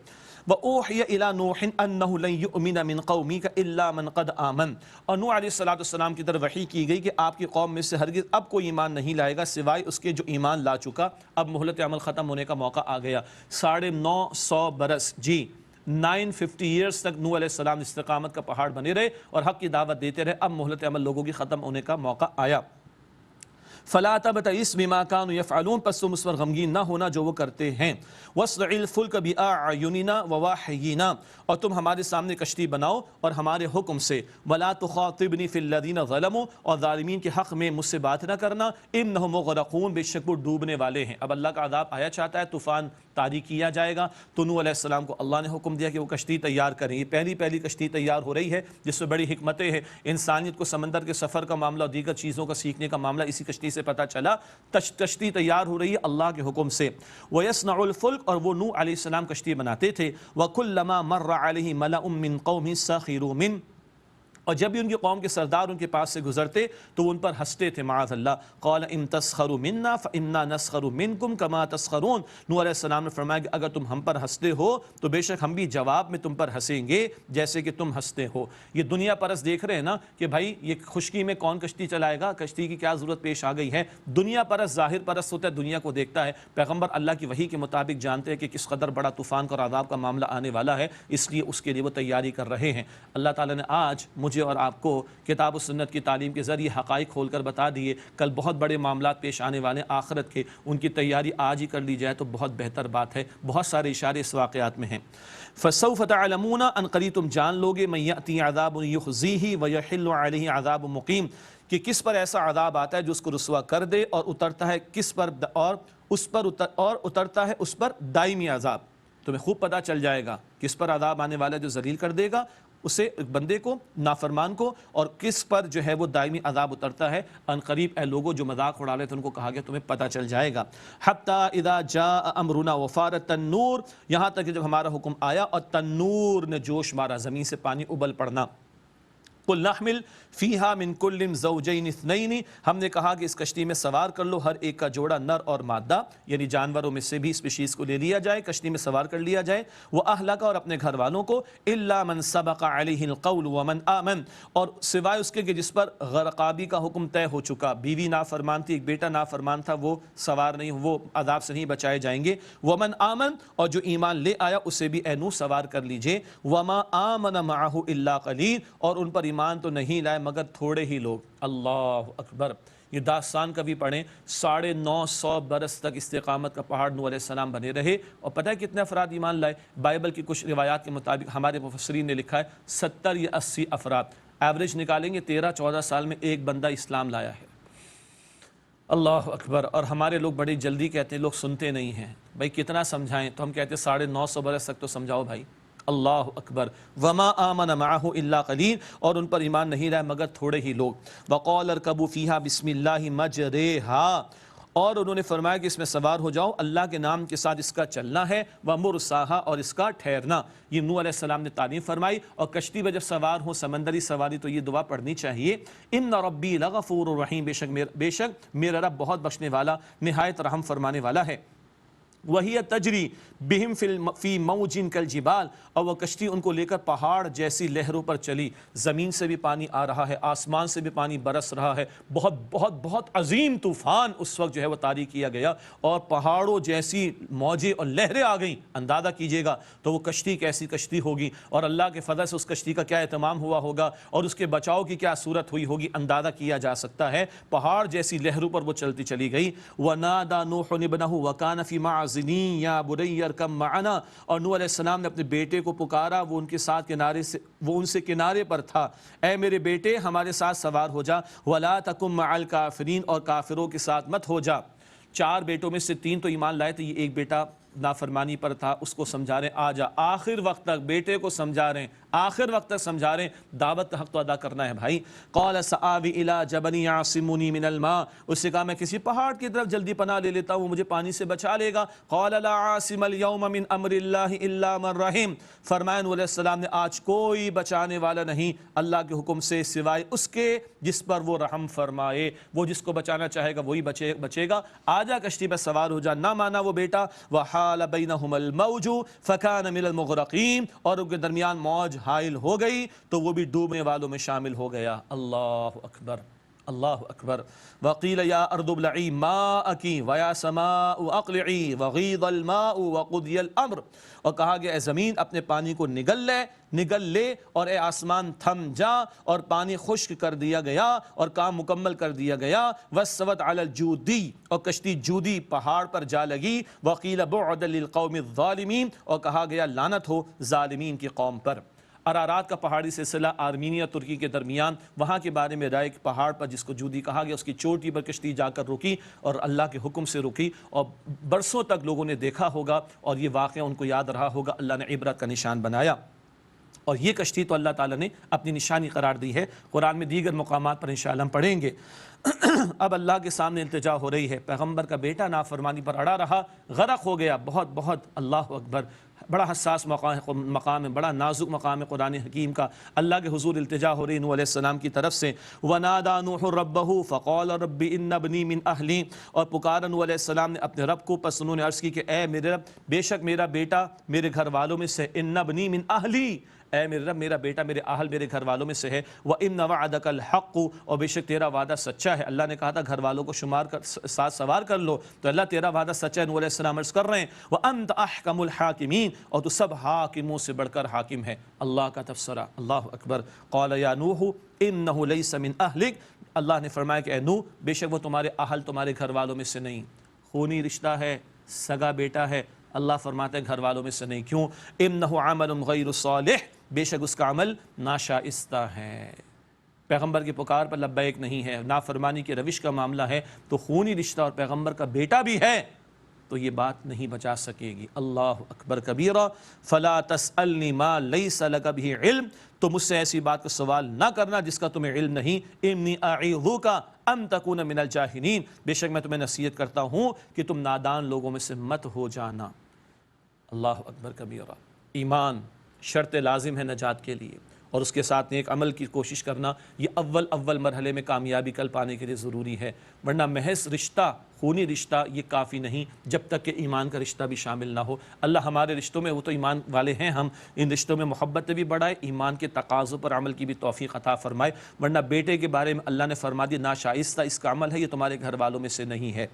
وَأُوحِيَ إِلَى نُوحٍ أَنَّهُ لَن يُؤْمِنَ مِن قَوْمِكَ إِلَّا مَن قَدْ آمَنَ، اور نوح علیہ السلام کی طرف وحی کی گئی کہ آپ کی قوم میں سے ہرگز اب کوئی ایمان نہیں لائے گا سوائے اس کے جو ایمان لا چکا۔ اب مہلت عمل ختم ہونے کا موقع آ گیا، 950 برس، جی 950 ایئرز تک نوح علیہ السلام استقامت کا پہاڑ بنے رہے اور حق کی دعوت دیتے رہے۔ اب مہلت عمل لوگوں کی ختم ہونے کا موقع آیا۔ فَلَا تَبْتَئِسْ بِمَا كَانُوا يَفْعَلُونَ، پس تم اس پر غمگین نہ ہونا جو وہ کرتے ہیں۔ وَاصْنَعِ الْفُلْكَ بِأَعْيُنِنَا وَوَحْيِنَا، اور تم ہمارے سامنے کشتی بناؤ اور ہمارے حکم سے۔ وَلَا تُخَاطِبْنِي فِي الَّذِينَ ظَلَمُوا، اور ظالمین کے حق میں مجھ سے بات نہ کرنا۔ إِنَّهُمْ مُغْرَقُونَ، بے شک وہ ڈوبنے والے ہیں۔ اب اللہ کا عذاب آیا چاہتا ہے، طوفان طاری کیا جائے گا، تو نوح علیہ السلام کو اللہ نے حکم دیا کہ وہ کشتی تیار کریں۔ یہ پہلی کشتی تیار ہو رہی ہے جس میں بڑی حکمتیں ہیں۔ انسانیت کو سمندر کے سفر کا معاملہ اور دیگر چیزوں کا سیکھنے کا معاملہ اسی کشتی سے پتہ چلا۔ کشتی تیار ہو رہی ہے اللہ کے حکم سے۔ وَيَصْنَعُ الْفُلْكَ، اور وہ نوح علیہ السلام کشتی بناتے تھے۔ وَكُلَّمَا مَرَّ عَلَيْهِ مَلَأٌ مِّن قَوْمِهِ سَخِرُوا مِنْهُ، اور جب بھی ان کی قوم کے سردار ان کے پاس سے گزرتے تو وہ ان پر ہنستے تھے معاذ اللہ. قال ان تسخروا منا فانا نسخر منکم کما تسخرون. نوح علیہ السلام نے فرمایا کہ اگر تم ہم پر ہنستے ہو تو بے شک ہم بھی جواب میں تم پر ہنسیں گے جیسے کہ تم ہنستے ہو. یہ دنیا پرست دیکھ رہے ہیں نا کہ بھائی یہ خشکی میں کون کشتی چلائے گا, کشتی کی کیا ضرورت پیش آ گئی ہے. دنیا پرست ظاہر پرست ہوتا ہے, دنیا کو دیکھتا ہے. پیغمبر اللہ کی وحی کے مطابق جانتے ہیں کہ کس قدر بڑا طوفان اور عذاب کا معاملہ آنے والا ہے, اس لیے اس کے لیے وہ تیاری کر رہے ہیں. اللہ تعالیٰ نے آج مجھے اور آپ کو کتاب و سنت کی تعلیم کے ذریعے حقائق کھول کر بتا دیے. کل بہت بڑے معاملات پیش آنے والے ہیں آخرت کے, ان کی تیاری آج ہی کر لی جائے تو بہت بہتر بات ہے. بہت سارے اشارے اس واقعات میں ہیں. فَسَوْفَ تَعْلَمُونَ ان قریب تم جان لوگے مَن یَأْتِی عَذَابٌ یُخْزِیہ وَیَحِلُّ عَلَیہ عَذَابٌ مُقِیم, کہ کس پر ایسا عذاب آتا ہے جو اس کو رسوا کر دے اور اترتا ہے کس پر اور اترتا ہے اس پر دائمی عذاب. تمہیں خوب پتہ چل جائے گا کس پر عذاب آنے والا ہے جو ذلیل کر دے گا اسے, بندے کو, نافرمان کو, اور کس پر جو ہے وہ دائمی عذاب اترتا ہے. ان قریب اے لوگوں جو مذاق اڑا رہے تھے ان کو کہا گیا تمہیں پتہ چل جائے گا. حتی اذا جاء امرنا وفارت التنور, یہاں تک کہ جب ہمارا حکم آیا اور تنور نے جوش مارا, زمین سے پانی ابل پڑنا. قل نحمل فیہا من کل زوجین اثنین, ہم نے کہا کہ اس کشتی میں سوار کر لو ہر ایک کا جوڑا نر اور مادہ, یعنی جانوروں میں سے بھی اسپیشیز کو لے لیا جائے, کشتی میں سوار کر لیا جائے. وَأَهْلَكَ, اور اپنے گھر والوں کو, إِلَّا مَنْ سَبَقَ عَلَيْهِ الْقَوْلُ وَمَنْ آمَنَ, اور سوائے اس کے کہ جس پر غرقابی کا حکم طے ہو چکا. بیوی نافرمان تھی, ایک بیٹا نافرمان تھا, وہ سوار نہیں, وہ عذاب سے نہیں بچائے جائیں گے. وَمَنْ آمَنَ, اور جو ایمان لے آیا اسے بھی اے نوح سوار کر لیجئے. وَمَا آمَنَ مَعَهُ إِلَّا قَلِيلٌ, اور ان پر ایمان تو نہیں لائے مگر تھوڑے ہی لوگ. اللہ اکبر. یہ داستان کبھی پڑھیں, 950 برس تک استقامت کا پہاڑ نوح علیہ السلام بنے رہے, اور پتہ ہے کتنے افراد ایمان لائے؟ بائبل کی کچھ روایات کے مطابق ہمارے مفسرین نے لکھا ہے 70 یا 80 افراد. ایوریج نکالیں گے 13-14 سال میں ایک بندہ اسلام لایا ہے. اللہ اکبر. اور ہمارے لوگ بڑی جلدی کہتے ہیں, لوگ سنتے نہیں ہیں. بھائی کتنا سمجھائیں, تو ہم کہتے ہیں 950 برس تک تو سمجھاؤ بھائی. اللہ اکبر. وما آمن معه الا قلیل, اور ان پر ایمان نہیں لائے مگر تھوڑے ہی لوگ. وقال ارکبوا فیہا بسم اللہ مجریہا, اور انہوں نے فرمایا کہ اس میں سوار ہو جاؤ, اللہ کے نام کے ساتھ اس کا چلنا ہے. ومرساہا, اور اس کا ٹھہرنا. یہ نوح علیہ السلام نے تعلیم فرمائی. اور کشتی میں جب سوار ہو, سمندری سواری, تو یہ دعا پڑھنی چاہیے, ان ربی لغفور رحیم, بے شک میرا رب بہت بخشنے والا نہایت رحم فرمانے والا ہے. وہی تجری بہم فی موج کالجبال, اور وہ کشتی ان کو لے کر پہاڑ جیسی لہروں پر چلی. زمین سے بھی پانی آ رہا ہے, آسمان سے بھی پانی برس رہا ہے. بہت بہت بہت عظیم طوفان اس وقت جو ہے وہ طاری کیا گیا, اور پہاڑوں جیسی موجیں اور لہریں آ گئیں. اندازہ کیجئے گا تو وہ کشتی کیسی کشتی ہوگی, اور اللہ کے فضل سے اس کشتی کا کیا اہتمام ہوا ہوگا, اور اس کے بچاؤ کی کیا صورت ہوئی ہوگی, اندازہ کیا جا سکتا ہے. پہاڑ جیسی لہروں پر وہ چلتی چلی گئی. وَنَادَى نُوحٌ ابْنَهُ وَكَانَ فِي مَعْزِلٍ يَا بُنَيَّ ارْكَب مَعَنَا, اور نوح علیہ السلام نے اپنے بیٹے کو پکارا, وہ ان کے ساتھ وہ ان سے کنارے پر تھا. اے میرے بیٹے ہمارے ساتھ سوار ہو جا. وَلَا تَكُن مَعَ الْكَافِرِينَ, اور کافروں کے ساتھ مت ہو جا. 4 بیٹوں میں سے 3 تو ایمان لائے تھے, یہ ایک بیٹا نافرمانی پر تھا, اس کو سمجھا رہے ہیں آ جا. آخر وقت تک بیٹے کو سمجھا رہے ہیں, آخر وقت تک سمجھا رہے ہیں. دعوت کا حق تو ادا کرنا ہے بھائی. قال سآوی الی جبل یعصمنی من الماء, اس نے کہا میں کسی پہاڑ کی طرف جلدی پناہ لے لیتا ہوں, مجھے پانی سے بچا لے گا. قال لا عاصم اليوم من امر اللہ الا من رحم, فرمایا نوح علیہ السلام نے آج کوئی بچانے والا نہیں اللہ کے حکم سے سوائے اس کے جس پر وہ رحم فرمائے. وہ جس کو بچانا چاہے گا وہی بچے گا. آجا کشتی پر سوار ہو جا. نہ مانا وہ بیٹا. وحال بینہم الموج فکان من المغرقین, اور ان کے درمیان موج حائل ہو گئی تو وہ بھی ڈوبنے والوں میں شامل ہو گیا. اللہ اکبر, اللہ اکبر. وقیل یا ارض ابلعی ماءکی ویا سماء اقلعی وغیض الماء وقضی الامر, اور کہا گیا اے زمین اپنے پانی کو نگل لے, اور اے آسمان تھم جا, اور پانی خشک کر دیا گیا اور کام مکمل کر دیا گیا. واستوت علی الجودی, اور کشتی جودی پہاڑ پر جا لگی. وقیل بعدا للقوم الظالمین, اور کہا گیا لعنت ہو ظالمین کی قوم پر. ارارات کا پہاڑی سلسلہ آرمینیا ترکی کے درمیان, وہاں کے بارے میں رائے پہاڑ پر جس کو جودی کہا گیا, اس کی چوٹی پر کشتی جا کر رکی اور اللہ کے حکم سے رکی, اور برسوں تک لوگوں نے دیکھا ہوگا اور یہ واقعہ ان کو یاد رہا ہوگا. اللہ نے عبرت کا نشان بنایا, اور یہ کشتی تو اللہ تعالیٰ نے اپنی نشانی قرار دی ہے. قرآن میں دیگر مقامات پر انشاءاللہ ہم پڑھیں گے. اب اللہ کے سامنے التجا ہو رہی ہے. پیغمبر کا بیٹا نافرمانی پر اڑا رہا, غرق ہو گیا. بہت بہت اللہ اکبر. بڑا حساس مقام ہے، بڑا نازک مقام ہے قرآن حکیم کا۔ اللہ کے حضور التجا ہو رہی نوح علیہ السلام کی طرف سے، وَنَادَى نُوحٌ رَبَّهُ فَقَالَ رَبِّ إِنَّ ابْنِي مِنْ أَهْلِي، اور پکارا نوح علیہ السلام نے اپنے رب کو، پس انہوں نے عرض کی کہ اے میرے رب، بے شک میرا بیٹا میرے گھر والوں میں سے، إِنَّ ابْنِي مِنْ أَهْلِي، اے میرے رب میرا بیٹا میرے اہل میرے گھر والوں میں سے ہے، وَإِنَّ وَعْدَكَ الْحَقُّ، اور بے شک تیرا وعدہ سچا ہے۔ اللہ نے کہا تھا گھر والوں کو شمار کر ساتھ سوار کر لو، تو اللہ تیرا وعدہ سچا ہے۔ نوح علیہ السلام عرض کر رہے ہیں وَأَنْتَ أَحْكَمُ الْحَاكِمِينَ، اور تو سب حاکموں سے بڑھ کر حاکم ہے۔ اللہ کا تبصرہ، اللہ اکبر۔ قَالَ يَا نُوحُ إِنَّهُ لَيْسَ مِنْ أَهْلِكَ، اللہ نے فرمایا کہ اے نوح بے شک وہ تمہارے اہل تمہارے گھر والوں میں سے نہیں، خونی رشتہ ہے، سگا بیٹا ہے۔ اللہ فرماتے ہیں گھر والوں میں سے نہیں، کیوں؟ إِنَّهُ عَمَلٌ غَيْرُ صَالِحٍ، بے شک اس کا عمل ناشائستہ ہے، پیغمبر کی پکار پر لبیک نہیں ہے، نافرمانی کی روش کا معاملہ ہے، تو خونی رشتہ اور پیغمبر کا بیٹا بھی ہے تو یہ بات نہیں بچا سکے گی۔ اللہ اکبر کبیرہ۔ فلا تسألنی ما لیس لک بہ علم، تو مجھ سے ایسی بات کا سوال نہ کرنا جس کا تمہیں علم نہیں۔ انی اعیذک ان تکون من الجاہلین، بے شک میں تمہیں نصیحت کرتا ہوں کہ تم نادان لوگوں میں سے مت ہو جانا۔ اللہ اکبر کبیرہ۔ ایمان شرط لازم ہے نجات کے لیے، اور اس کے ساتھ نیک عمل کی کوشش کرنا، یہ اول مرحلے میں کامیابی کل پانے کے لیے ضروری ہے، ورنہ محض رشتہ، خونی رشتہ یہ کافی نہیں جب تک کہ ایمان کا رشتہ بھی شامل نہ ہو۔ اللہ ہمارے رشتوں میں، وہ تو ایمان والے ہیں ہم، ان رشتوں میں محبت بھی بڑھائے، ایمان کے تقاضوں پر عمل کی بھی توفیق عطا فرمائے، ورنہ بیٹے کے بارے میں اللہ نے فرما دیا ناشائستہ اس کا عمل ہے، یہ تمہارے گھر والوں میں سے نہیں ہے۔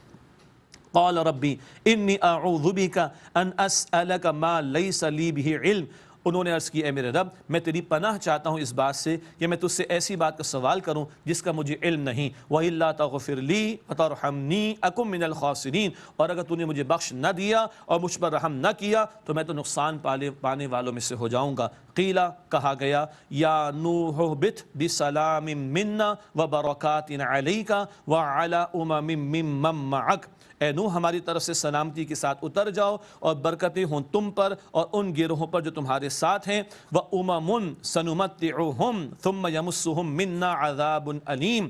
قال ربی انی اعوذ بک ان اسألک ما لیس لی بہ علم، انہوں نے عرض کی اے میرے رب میں تیری پناہ چاہتا ہوں اس بات سے کہ میں تجھ سے ایسی بات کا سوال کروں جس کا مجھے علم نہیں۔ وَإِلَّا تَغْفِرْ لِي وَتَرْحَمْنِي أَكُن مِّنَ الْخَاسِرِينَ، اور اگر تو نے مجھے بخش نہ دیا اور مجھ پر رحم نہ کیا تو میں تو نقصان پانے والوں میں سے ہو جاؤں گا۔ قیلا، کہا گیا، یا نوح اہبط بسلام منا وبرکات علیک وعلی امم ممن معک، اے نوح ہماری طرف سے سلامتی کے ساتھ اتر جاؤ اور برکتیں ہوں تم پر اور ان گروہوں پر جو تمہارے ساتھ ہیں۔ وَأُمَمٌ سَنُمَتِّعُهُمْ ثُمَّ يَمُسُّهُمْ مِنَّا عَذَابٌ أَلِيمٌ،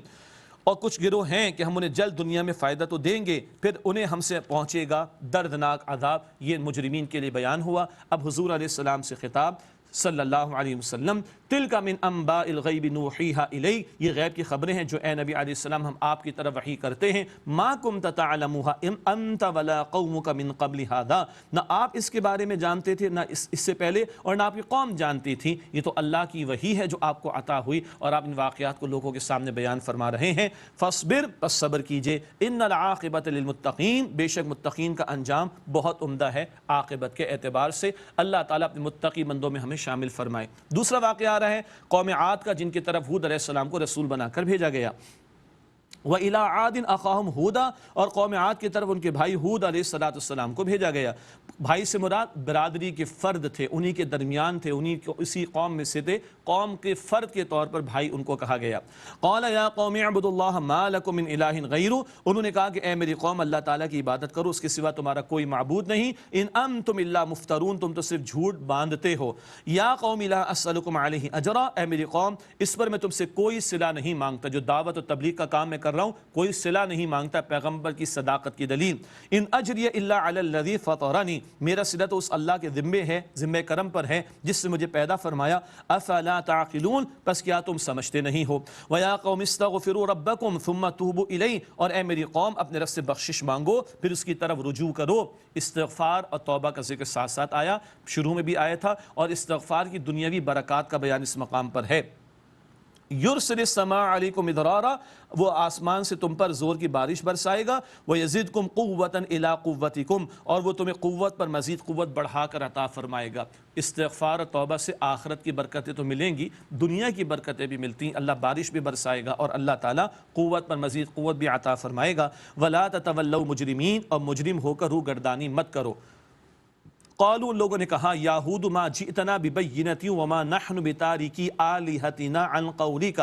اور کچھ گروہ ہیں کہ ہم انہیں جلد دنیا میں فائدہ تو دیں گے پھر انہیں ہم سے پہنچے گا دردناک عذاب۔ یہ مجرمین کے لیے بیان ہوا۔ اب حضور علیہ السلام سے خطاب صلی اللہ علیہ وسلم، تلک من انباء الغیب نوحیہا الیک، یہ غیب کی خبریں ہیں جو اے نبی علیہ السلام ہم آپ کی طرف وحی کرتے ہیں۔ ما کنت تعلمھا انت ولا قومک من قبل ھذا، نہ آپ اس کے بارے میں جانتے تھے نہ اس سے پہلے، اور نہ آپ کی قوم جانتی تھی، یہ تو اللہ کی وحی ہے جو آپ کو عطا ہوئی اور آپ ان واقعات کو لوگوں کے سامنے بیان فرما رہے ہیں۔ فاصبر، پس صبر کیجئے، ان العاقبۃ للمتقین، بے شک متقین کا انجام بہت عمدہ ہے عاقبت کے اعتبار سے۔ اللہ تعالیٰ اپنے متقی بندوں میں ہمیں شامل فرمائے۔ دوسرا واقعہ آ رہا ہے قوم عاد کا، جن کی طرف ہود علیہ السلام کو رسول بنا کر بھیجا گیا۔ وَإِلَىٰ عَادٍ أَخَاهُمْ هُودًا، اور قوم عاد کی طرف ان کے بھائی ہود علیہ السلام کو بھیجا گیا۔ بھائی سے مراد برادری کے فرد تھے، انہی کے درمیان تھے، اسی قوم میں سے تھے، قوم کے فرد کے طور پر بھائی ان کو کہا گیا۔ قَالَ يَا قَوْمِ اعْبُدُوا اللَّهَ مَا لَكُم مِّنْ إِلَٰهٍ غَيْرُهُ، انہوں نے کہا کہ اے میری قوم اللہ تعالیٰ کی عبادت کرو، اس کے سوا تمہارا کوئی معبود نہیں۔ إِنْ أَنْتُمْ إِلَّا مُفْتَرُونَ، تم تو صرف جھوٹ باندھتے ہو۔ یا قوم لا أسألكم علیہ اجرا، اے میری قوم اس پر میں تم سے کوئی صلہ نہیں مانگتا، جو دعوت و تبلیغ کا کام میں کر رہا ہوں کوئی صلہ نہیں مانگتا، پیغمبر کی صداقت کی دلیل۔ ان اجری الا علی الذی فطرنی، میرا صلہ تو اس اللہ کے ذمے ہے، ذمہ کرم پر ہے جس سے مجھے پیدا فرمایا۔ افلا تعقلون، پس کیا تم سمجھتے نہیں ہو۔ ویا قوم استغفروا ربکم ثم توبوا الیہ، اور اے میری قوم اپنے رب سے بخشش مانگو پھر اس کی طرف رجوع کرو۔ استغفار اور توبہ کا ذکر ساتھ ساتھ آیا، شروع میں بھی آیا تھا، اور استغفار کی دنیاوی برکات کا بیان اس مقام پر ہے۔ یرسل السماء علیکم مدرارا، وہ آسمان سے تم پر زور کی بارش برسائے گا۔ ویزدکم قوتا الی قوتکم، اور وہ تمہیں قوت پر مزید قوت بڑھا کر عطا فرمائے گا۔ استغفار اور توبہ سے آخرت کی برکتیں تو ملیں گی، دنیا کی برکتیں بھی ملتی ہیں، اللہ بارش بھی برسائے گا اور اللہ تعالیٰ قوت پر مزید قوت بھی عطا فرمائے گا۔ ولا تتولوا مجرمین، اور مجرم ہو کر روگردانی مت کرو۔ قالوا، لوگوں نے کہا، یا ہود ما جئتنا ببینۃ وما نحن بتارکی آلہتنا عن قولک،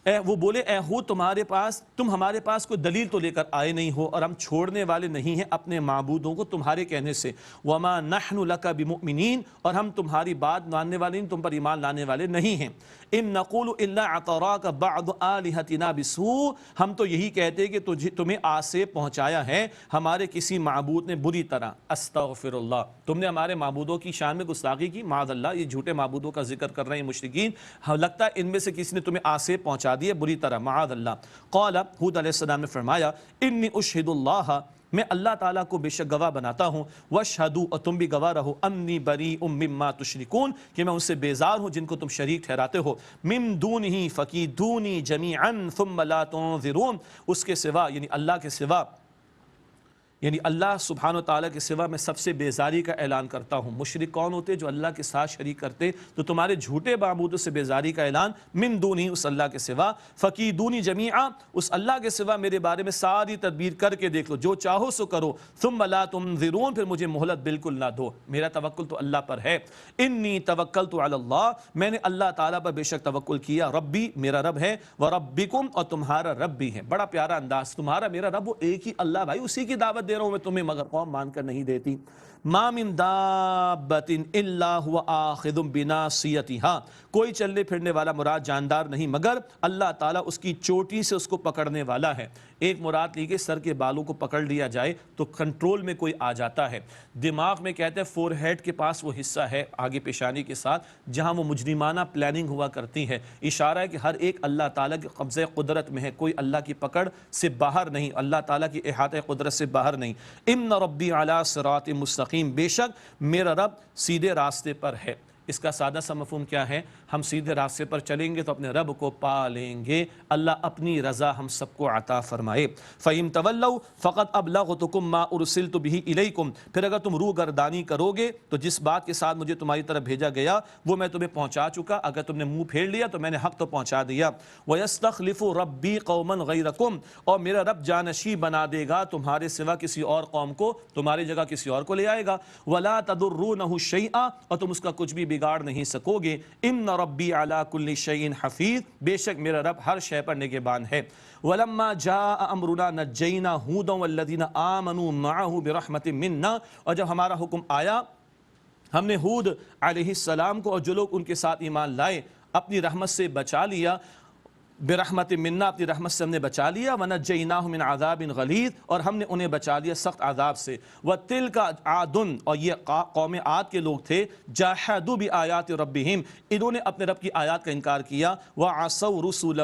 وہ بولے اے ہود تم ہمارے پاس کوئی دلیل تو لے کر آئے نہیں ہو، اور ہم چھوڑنے والے نہیں ہیں اپنے معبودوں کو تمہارے کہنے سے۔ وما نحن لک بمؤمنین، اور ہم تمہاری بات ماننے والے نہیں، تم پر ایمان لانے والے نہیں ہیں۔ ان نقول الا اعتراک بعض آلہتنا بسوء، ہم تو یہی کہتے کہ تمہیں آسیب پہنچایا ہے ہمارے کسی معبود نے بری طرح۔ استغفر اللہ، تم نے ہمارے معبودوں کی شان میں گستاخی کی، معاذ اللہ، یہ جھوٹے معبودوں کا ذکر کر رہے ہیں مشرکین، لگتا ہے ان میں سے کسی نے تمہیں آسیب پہنچا دی ہے بری طرح، معاذ اللہ۔ قال، ہود علیہ السلام نے فرمایا، انی اشہد اللہ، میں اللہ تعالیٰ کو بے شک گواہ بناتا ہوں، واشہدوا، اور تم بھی گواہ رہو، انی بریء مما تشرکون، کہ میں ان سے بیزار ہوں جن کو تم شریک ٹھہراتے ہو، من دونہ فکیدونی جمیعا ثم لا تنظرون، اس کے سوا یعنی اللہ کے سوا، یعنی اللہ سبحانہ و تعالیٰ کے سوا میں سب سے بیزاری کا اعلان کرتا ہوں۔ مشرک کون ہوتے؟ جو اللہ کے ساتھ شریک کرتے، تو تمہارے جھوٹے معبودوں سے بیزاری کا اعلان، من دونی، اس اللہ کے سوا، فکیدونی جمیعا، اس اللہ کے سوا میرے بارے میں ساری تدبیر کر کے دیکھ لو، جو چاہو سو کرو، ثم لا تنظرون، پھر مجھے مہلت بالکل نہ دو، میرا توکل تو اللہ پر ہے۔ انی توکلت علی اللہ، میں نے اللہ تعالیٰ پر بے شک توکل کیا، ربی، میرا رب ہے، وربکم، اور تمہارا رب بھی ہے۔ بڑا پیارا انداز، تمہارا میرا رب وہ ایک ہی اللہ، بھائی اسی کی دعوت دے رہا ہوں میں تمہیں، مگر قوم مان کر نہیں دیتی۔ ما من دابۃ الا هو آخذ بناصیتها، کوئی چلنے پھرنے والا مراد جاندار نہیں مگر اللہ تعالیٰ اس کی چوٹی سے اس کو پکڑنے والا ہے۔ ایک مراد لی کہ سر کے بالوں کو پکڑ لیا جائے تو کنٹرول میں کوئی آ جاتا ہے۔ دماغ میں کہتے ہیں فور ہیڈ کے پاس وہ حصہ ہے آگے پیشانی کے ساتھ جہاں وہ مجرمانہ پلاننگ ہوا کرتی ہے، اشارہ ہے کہ ہر ایک اللہ تعالیٰ کے قبضہ قدرت میں ہے، کوئی اللہ کی پکڑ سے باہر نہیں، اللہ تعالیٰ کی احاطہ قدرت سے باہر نہیں۔ ان ربی علی صراط مستقیم، بے شک میرا رب سیدھے راستے پر ہے۔ اس کا سادہ سا مفہوم کیا ہے؟ ہم سیدھے راستے پر چلیں گے تو اپنے رب کو پا لیں گے، اللہ اپنی رضا ہم سب کو عطا فرمائے۔ فَإِن تَوَلَّوْا فَقَدْ أَبْلَغْتُكُم مَّا أُرْسِلْتُ بِهِ إِلَيْكُمْ، پھر اگر تم روح گردانی کرو گے تو جس بات کے ساتھ مجھے تمہاری طرف بھیجا گیا وہ میں تمہیں پہنچا چکا، اگر تم نے منہ پھیر لیا تو میں نے حق تو پہنچا دیا۔ وَيَسْتَخْلِفُ رَبِّي قَوْمًا غَيْرَكُمْ، اور میرا رب جانشی بنا دے گا تمہارے سوا کسی اور قوم کو، تمہاری جگہ کسی اور کو لے آئے گا۔ وَلَا تَضُرُّونَهُ شَيْئًا، اور تم اس کا کچھ بھی بگاڑ نہیں سکو گے۔ ان ربی علی کل شیء حفیظ، بے شک میرا رب ہر شے پر نگہبان ہے۔ ولما جاء امرنا نجینا ہودا والذین آمنوا معه برحمت منا، اور جب ہمارا حکم آیا ہم نے ہود علیہ السلام کو اور جو لوگ ان کے ساتھ ایمان لائے اپنی رحمت سے بچا لیا، برحمت منا، اپنی رحمت سے ہم نے بچا لیا، ونجیناہم من عذاب غلیظ، اور ہم نے انہیں بچا لیا سخت عذاب سے۔ وتلک عاد، اور یہ قوم عاد کے لوگ تھے، جاحدوا بآیات ربہم، انہوں نے اپنے رب کی آیات کا انکار کیا، وعصوا رسلہ،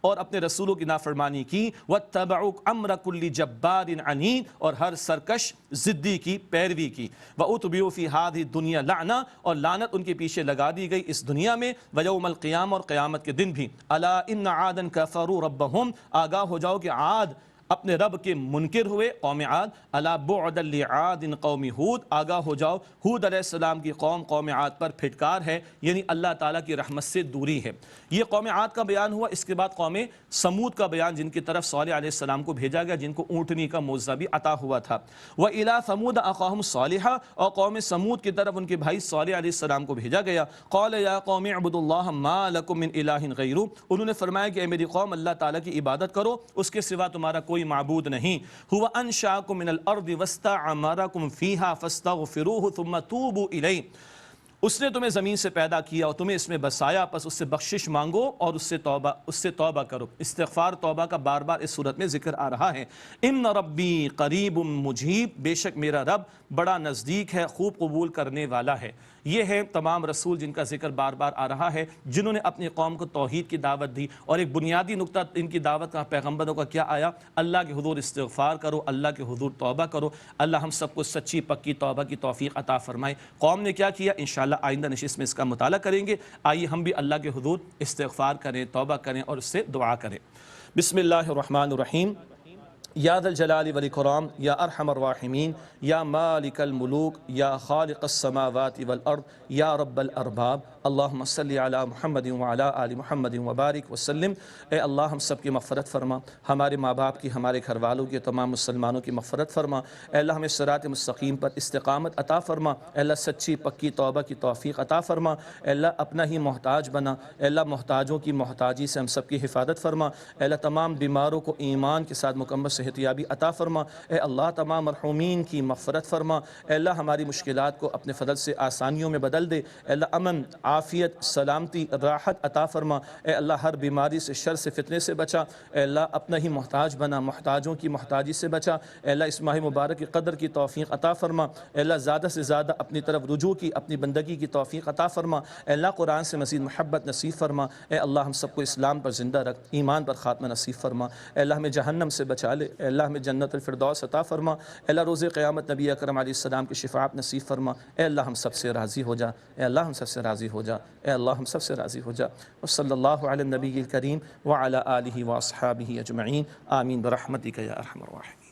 اور اپنے رسولوں کی نافرمانی کی، واتبعوا امر کل جبار عنید، اور ہر سرکش ضدی کی پیروی کی، واتبعوا فی ہذہ الدنیا لعنہ، اور لعنت ان کے پیچھے لگا دی گئی اس دنیا میں، ویوم القیامہ، اور قیامت کے دن بھی۔ الا ان عادا کفروا ربهم، آگاہ ہو جاؤ کہ عاد اپنے رب کے منکر ہوئے، قوم عاد۔ الا بعدا لعاد قوم ہود، آگاہ ہو جاؤ ہود علیہ السلام کی قوم عاد پر پھٹکار ہے، یعنی اللہ تعالیٰ کی رحمت سے دوری ہے۔ یہ قوم عاد کا بیان ہوا، اس کے بعد قوم سمود کا بیان، جن کی طرف صالح علیہ السلام کو بھیجا گیا، جن کو اونٹنی کا معجزہ بھی عطا ہوا تھا۔ وَإِلَىٰ ثَمُودَ أَخَاهُمْ صَالِحًا، اور قوم سمود کی طرف ان کے بھائی صالح علیہ السلام کو بھیجا گیا۔ قَالَ يَا قَوْمِ اعْبُدُوا اللَّهَ مَا لَكُم مِّنْ إِلَٰهٍ غَيْرُهُ، انہوں نے فرمایا کہ اے میری قوم اللہ تعالیٰ کی عبادت کرو، اس کے سوا تمہارا کوئی معبود نہیں۔ هو انشاکم من الارض واستعمرکم فیہا فاستغفروہ ثم توبوا الیہ، اس نے تمہیں زمین سے پیدا کیا اور تمہیں اس میں بسایا، پس اس سے بخشش مانگو اور اس سے توبہ کرو۔ استغفار توبہ کا بار بار اس صورت میں ذکر آ رہا ہے۔ ان ربی قریب مجیب، بے شک میرا رب بڑا نزدیک ہے، خوب قبول کرنے والا ہے۔ یہ ہے تمام رسول جن کا ذکر بار بار آ رہا ہے، جنہوں نے اپنی قوم کو توحید کی دعوت دی، اور ایک بنیادی نقطہ ان کی دعوت کا پیغمبروں کا کیا آیا؟ اللہ کے حضور استغفار کرو، اللہ کے حضور توبہ کرو۔ اللہ ہم سب کو سچی پکی توبہ کی توفیق عطا فرمائے۔ قوم نے کیا کیا؟ انشاءاللہ آئندہ نشست میں اس کا مطالعہ کریں گے۔ آئیے ہم بھی اللہ کے حضور استغفار کریں، توبہ کریں اور اس سے دعا کریں۔ بسم اللہ الرحمن الرحیم۔ یا ذا الجلال والاکرام یا ارحم الراحمین یا مالک الملوک یا خالق السماوات والارض یا رب الارباب اللہم صلی علی محمد وعلی آل محمد وبارک وسلم۔ اے اللہ ہم سب کی مغفرت فرما، ہمارے ماں باپ کی، ہمارے گھر والوں کی، تمام مسلمانوں کی مغفرت فرما۔ اے اللہ ہمیں صراط مستقیم پر استقامت عطا فرما۔ اے اللہ سچی پکی توبہ کی توفیق عطا فرما۔ اے اللہ اپنا ہی محتاج بنا۔ اے اللہ محتاجوں کی محتاجی سے ہم سب کی حفاظت فرما۔ اے اللہ تمام بیماروں کو ایمان کے ساتھ مکمل صحتیابی عطا فرما۔ اے اللہ تمام مرحومین کی مغفرت فرما۔ اے اللہ ہماری مشکلات کو اپنے فضل سے آسانیوں میں بدل دے۔ اے اللہ امن، عافیت، سلامتی، راحت عطا فرما۔ اے اللہ ہر بیماری سے، شر سے، فتنے سے بچا۔ اے اللہ اپنا ہی محتاج بنا، محتاجوں کی محتاجی سے بچا۔ اے اللہ اس ماہ مبارک کی قدر کی توفیق عطا فرما۔ اے اللہ زیادہ سے زیادہ اپنی طرف رجوع کی، اپنی بندگی کی توفیق عطا فرما۔ اے اللہ قرآن سے مزید محبت نصیب فرما۔ اے اللہ ہم سب کو اسلام پر زندہ رکھ، ایمان پر خاتمہ نصیب فرما۔ اے اللہ ہمیں جہنم سے بچا لے۔ اے اللہ ہمیں جنت الفردوس عطا فرما۔ اے اللہ روز قیامت نبی اکرم علیہ السلام کی شفاعت نصیب فرما۔ اے اللہ ہم سب سے راضی ہو جا۔ اے اللہ ہم سب سے راضی ہو جا۔ اے اللہ ہم سب سے راضی ہو جا۔ وصلی اللہ علی النبی الکریم وعلی آلہ واصحابہ اجمعین، آمین برحمتک یا ارحم الراحمین۔